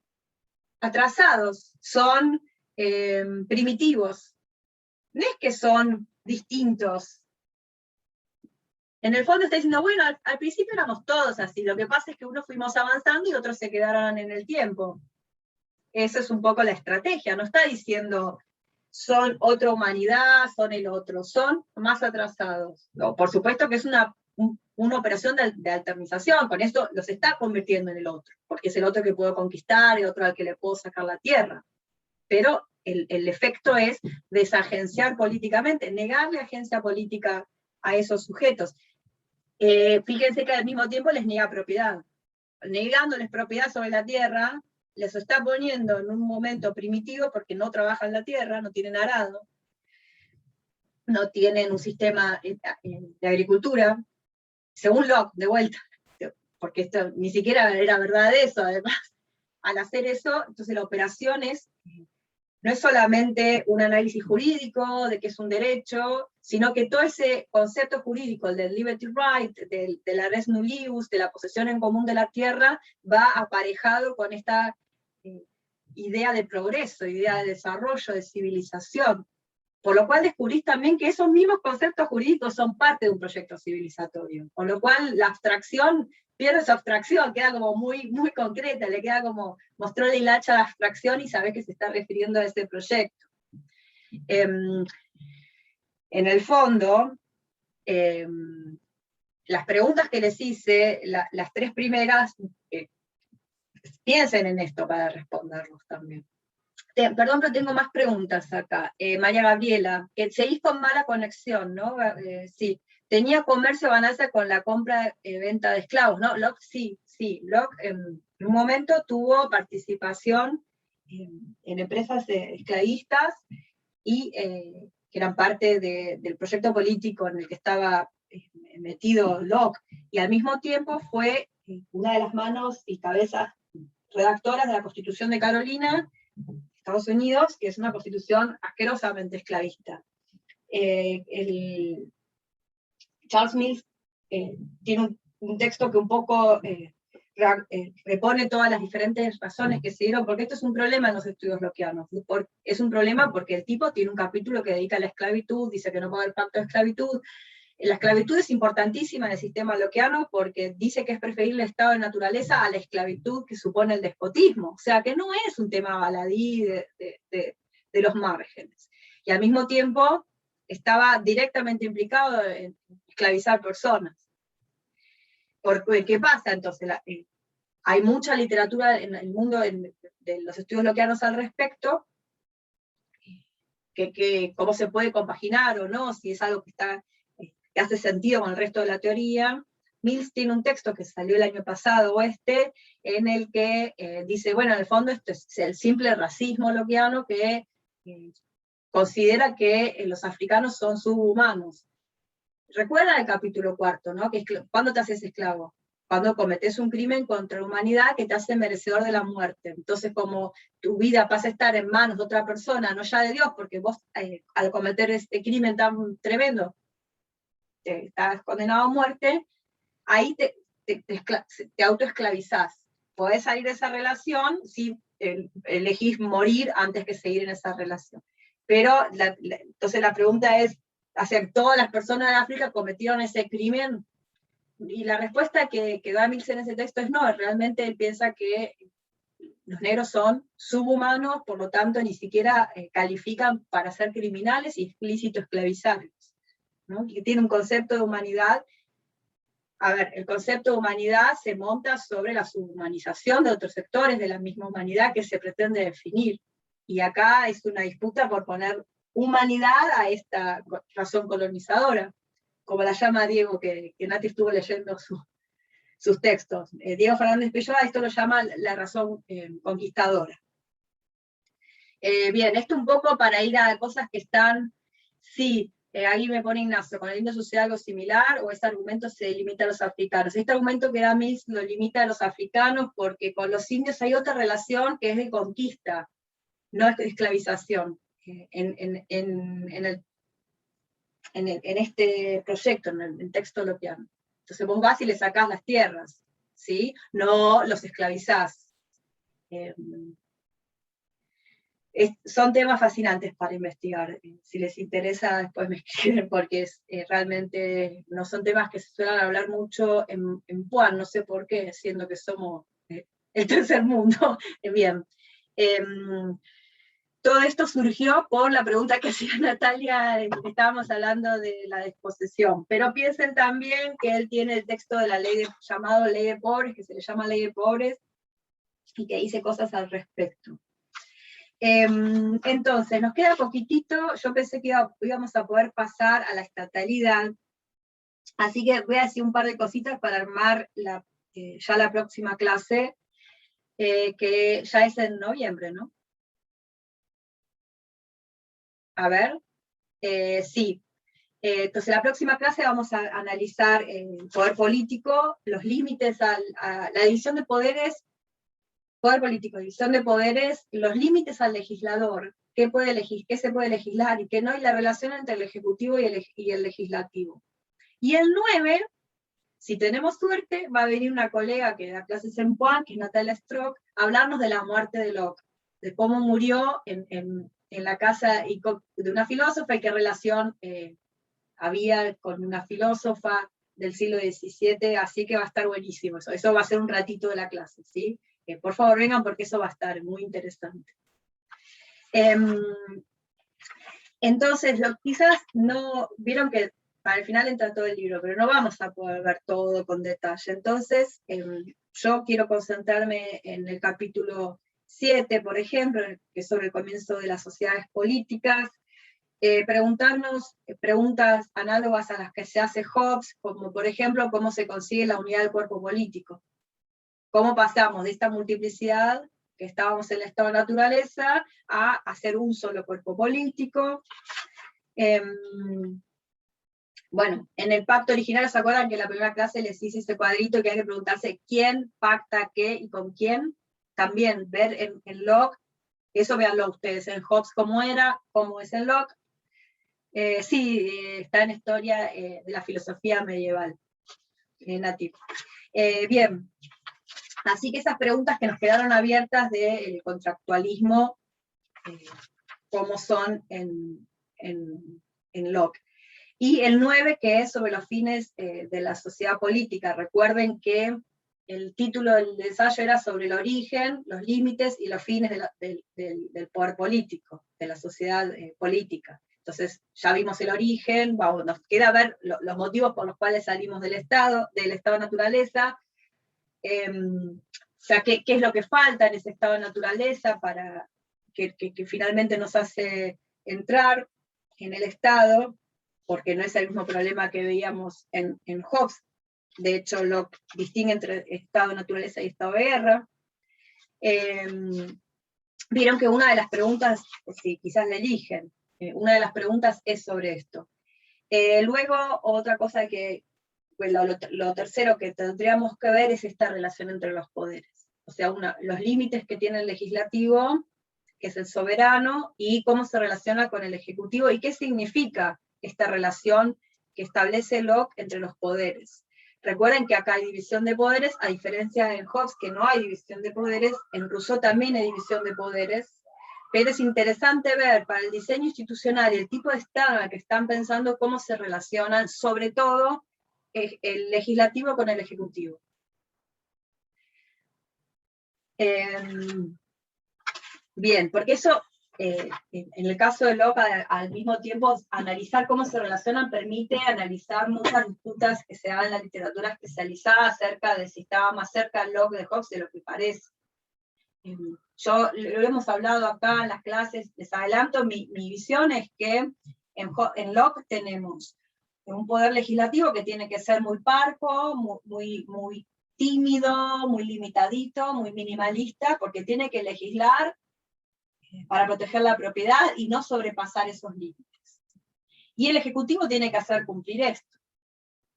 atrasados, son primitivos, no es que son distintos. En el fondo está diciendo, bueno, al principio éramos todos así, lo que pasa es que unos fuimos avanzando y otros se quedaron en el tiempo. Esa es un poco la estrategia, no está diciendo son otra humanidad, son el otro, son más atrasados. No, por supuesto que es una operación de alternización, con esto los está convirtiendo en el otro, porque es el otro que puedo conquistar, el otro al que le puedo sacar la tierra. Pero el efecto es desagenciar políticamente, negarle agencia política a esos sujetos. Fíjense que al mismo tiempo les niega propiedad. Negándoles propiedad sobre la tierra, les está poniendo en un momento primitivo porque no trabajan la tierra, no tienen arado, no tienen un sistema de agricultura, según Locke, de vuelta, porque esto ni siquiera era verdad de eso, además, al hacer eso, entonces la operación no es solamente un análisis jurídico de que es un derecho, sino que todo ese concepto jurídico, el del liberty right, de la res nullius, de la posesión en común de la tierra, va aparejado con esta idea de progreso, idea de desarrollo, de civilización. Por lo cual descubrís también que esos mismos conceptos jurídicos son parte de un proyecto civilizatorio. Con lo cual la abstracción pierde su abstracción, queda como muy, muy concreta, le queda como, mostró la hilacha de abstracción y sabés que se está refiriendo a ese proyecto. En el fondo, las preguntas que les hice, las tres primeras, piensen en esto para responderlos también. Perdón, pero tengo más preguntas acá. María Gabriela, seguís con mala conexión, ¿no? Sí. Tenía comercio ganancia con la compra y venta de esclavos, ¿no? Locke, sí. Locke en un momento tuvo participación en empresas esclavistas y que eran parte del proyecto político en el que estaba metido Locke, y al mismo tiempo fue una de las manos y cabezas redactoras de la Constitución de Carolina, Estados Unidos, que es una constitución asquerosamente esclavista. Charles Mills tiene un texto que un poco repone todas las diferentes razones que se dieron, porque esto es un problema en los estudios lockeanos. Es un problema porque el tipo tiene un capítulo que dedica a la esclavitud, dice que no puede haber pacto de esclavitud. La esclavitud es importantísima en el sistema lockeano porque dice que es preferible el estado de naturaleza a la esclavitud que supone el despotismo. O sea que no es un tema baladí de los márgenes. Y al mismo tiempo estaba directamente implicado en esclavizar personas. ¿Qué pasa entonces? Hay mucha literatura en el mundo de los estudios lockeanos al respecto, que cómo se puede compaginar o no, si es algo que hace sentido con el resto de la teoría. Mills tiene un texto que salió el año pasado, en el que dice, bueno, en el fondo esto es el simple racismo lockeano que considera que los africanos son subhumanos. Recuerda el capítulo 4, ¿no? Que ¿cuándo te haces esclavo? Cuando cometes un crimen contra la humanidad que te hace merecedor de la muerte. Entonces, como tu vida pasa a estar en manos de otra persona, no ya de Dios, porque vos al cometer este crimen tan tremendo, estás condenado a muerte, ahí te autoesclavizás. Podés salir de esa relación si elegís morir antes que seguir en esa relación. Pero, entonces la pregunta es, ¿hacia todas las personas de África cometieron ese crimen? Y la respuesta que da Mills en ese texto es no, realmente él piensa que los negros son subhumanos, por lo tanto ni siquiera califican para ser criminales y explícito esclavizables, ¿no? Que tiene un concepto de humanidad. A ver, el concepto de humanidad se monta sobre la subhumanización de otros sectores de la misma humanidad que se pretende definir. Y acá es una disputa por poner humanidad a esta razón colonizadora, como la llama Diego, que Nati estuvo leyendo sus textos. Diego Fernández Peyoa esto lo llama la razón conquistadora. Bien, esto un poco para ir a cosas que están, sí, ahí me pone Ignacio, ¿con el indio sucede algo similar o este argumento se limita a los africanos? Este argumento que da Mills lo limita a los africanos porque con los indios hay otra relación que es de conquista, no es de esclavización. En este proyecto, en el texto lopiano. Entonces vos vas y le sacás las tierras, ¿sí? No los esclavizás. Son temas fascinantes para investigar. Si les interesa, después me escriben, porque realmente no son temas que se suelen hablar mucho en Puan, no sé por qué, siendo que somos el tercer mundo. Bien. Todo esto surgió por la pregunta que hacía Natalia, estábamos hablando de la desposesión, pero piensen también que él tiene el texto de la ley llamado Ley de Pobres, que se le llama Ley de Pobres, y que dice cosas al respecto. Entonces, nos queda poquitito, yo pensé que íbamos a poder pasar a la estatalidad, así que voy a decir un par de cositas para armar ya la próxima clase, que ya es en noviembre, ¿no? A ver, sí. Entonces, la próxima clase vamos a analizar el poder político, los límites a la división de poderes, poder político, división de poderes, los límites al legislador, qué se puede legislar y qué no, y la relación entre el ejecutivo y el legislativo. Y el 9, si tenemos suerte, va a venir una colega que da clases en Puan, que es Natalia Strock, a hablarnos de la muerte de Locke, de cómo murió en la casa de una filósofa y qué relación había con una filósofa del siglo XVII, así que va a estar buenísimo eso va a ser un ratito de la clase, ¿sí? Por favor vengan porque eso va a estar muy interesante. Entonces, quizás no, vieron que para el final entra todo el libro, pero no vamos a poder ver todo con detalle, entonces yo quiero concentrarme en el capítulo 7, por ejemplo, que es sobre el comienzo de las sociedades políticas, preguntarnos preguntas análogas a las que se hace Hobbes, como por ejemplo, cómo se consigue la unidad del cuerpo político. Cómo pasamos de esta multiplicidad, que estábamos en el estado de naturaleza, a hacer un solo cuerpo político. Bueno, en el pacto original, ¿se acuerdan que en la primera clase les hice ese cuadrito que hay que preguntarse quién pacta qué y con quién? También ver en Locke, eso véanlo ustedes, en Hobbes cómo era, cómo es en Locke. Sí, está en Historia de la Filosofía Medieval, nativo. Bien, así que esas preguntas que nos quedaron abiertas del contractualismo, cómo son en Locke. Y el 9, que es sobre los fines de la sociedad política. Recuerden que el título del ensayo era sobre el origen, los límites y los fines del poder político, de la sociedad política. Entonces, ya vimos el origen, nos queda ver los motivos por los cuales salimos del estado de naturaleza, o sea, qué es lo que falta en ese estado de naturaleza para que finalmente nos hace entrar en el estado, porque no es el mismo problema que veíamos en Hobbes. De hecho, lo distingue entre estado de naturaleza y estado de guerra. vieron que una de las preguntas, si quizás la eligen, una de las preguntas es sobre esto. Luego, otra cosa que, bueno, lo tercero que tendríamos que ver es esta relación entre los poderes. O sea, los límites que tiene el legislativo, que es el soberano, y cómo se relaciona con el ejecutivo, y qué significa esta relación que establece Locke entre los poderes. Recuerden que acá hay división de poderes, a diferencia de Hobbes, que no hay división de poderes, en Rousseau también hay división de poderes, pero es interesante ver para el diseño institucional y el tipo de Estado en el que están pensando cómo se relacionan, sobre todo, el legislativo con el ejecutivo. Bien, porque eso, en el caso de Locke, al mismo tiempo, analizar cómo se relacionan permite analizar muchas disputas que se dan en la literatura especializada acerca de si estaba más cerca Locke de Hobbes de lo que parece. Yo lo hemos hablado acá en las clases, les adelanto, mi visión es que en Locke tenemos un poder legislativo que tiene que ser muy parco, muy tímido, muy limitadito, muy minimalista, porque tiene que legislar para proteger la propiedad y no sobrepasar esos límites. Y el Ejecutivo tiene que hacer cumplir esto.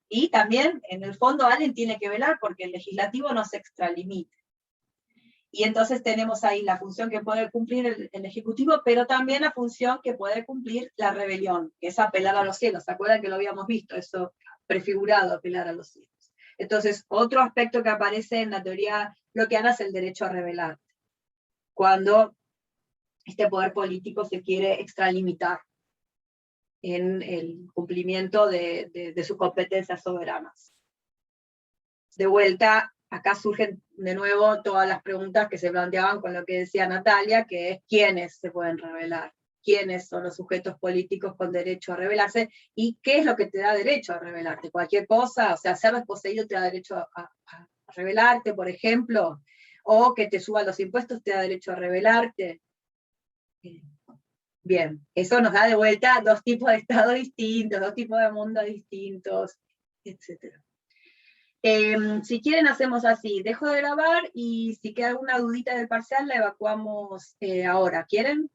Y también, en el fondo, alguien tiene que velar porque el Legislativo no se extralimite. Y entonces tenemos ahí la función que puede cumplir el Ejecutivo, pero también la función que puede cumplir la rebelión, que es apelar a los cielos. ¿Se acuerdan que lo habíamos visto? Eso prefigurado, apelar a los cielos. Entonces, otro aspecto que aparece en la teoría lockeana es el derecho a rebelar. Cuando este poder político se quiere extralimitar en el cumplimiento de sus competencias soberanas. De vuelta, acá surgen de nuevo todas las preguntas que se planteaban con lo que decía Natalia, que es quiénes se pueden rebelar, quiénes son los sujetos políticos con derecho a rebelarse, y qué es lo que te da derecho a rebelarte. Cualquier cosa, o sea, ser desposeído te da derecho a rebelarte, por ejemplo, o que te suban los impuestos te da derecho a rebelarte. Bien, eso nos da de vuelta dos tipos de estados distintos, dos tipos de mundos distintos, etc. Si quieren hacemos así, dejo de grabar y si queda alguna dudita del parcial la evacuamos ahora. ¿Quieren?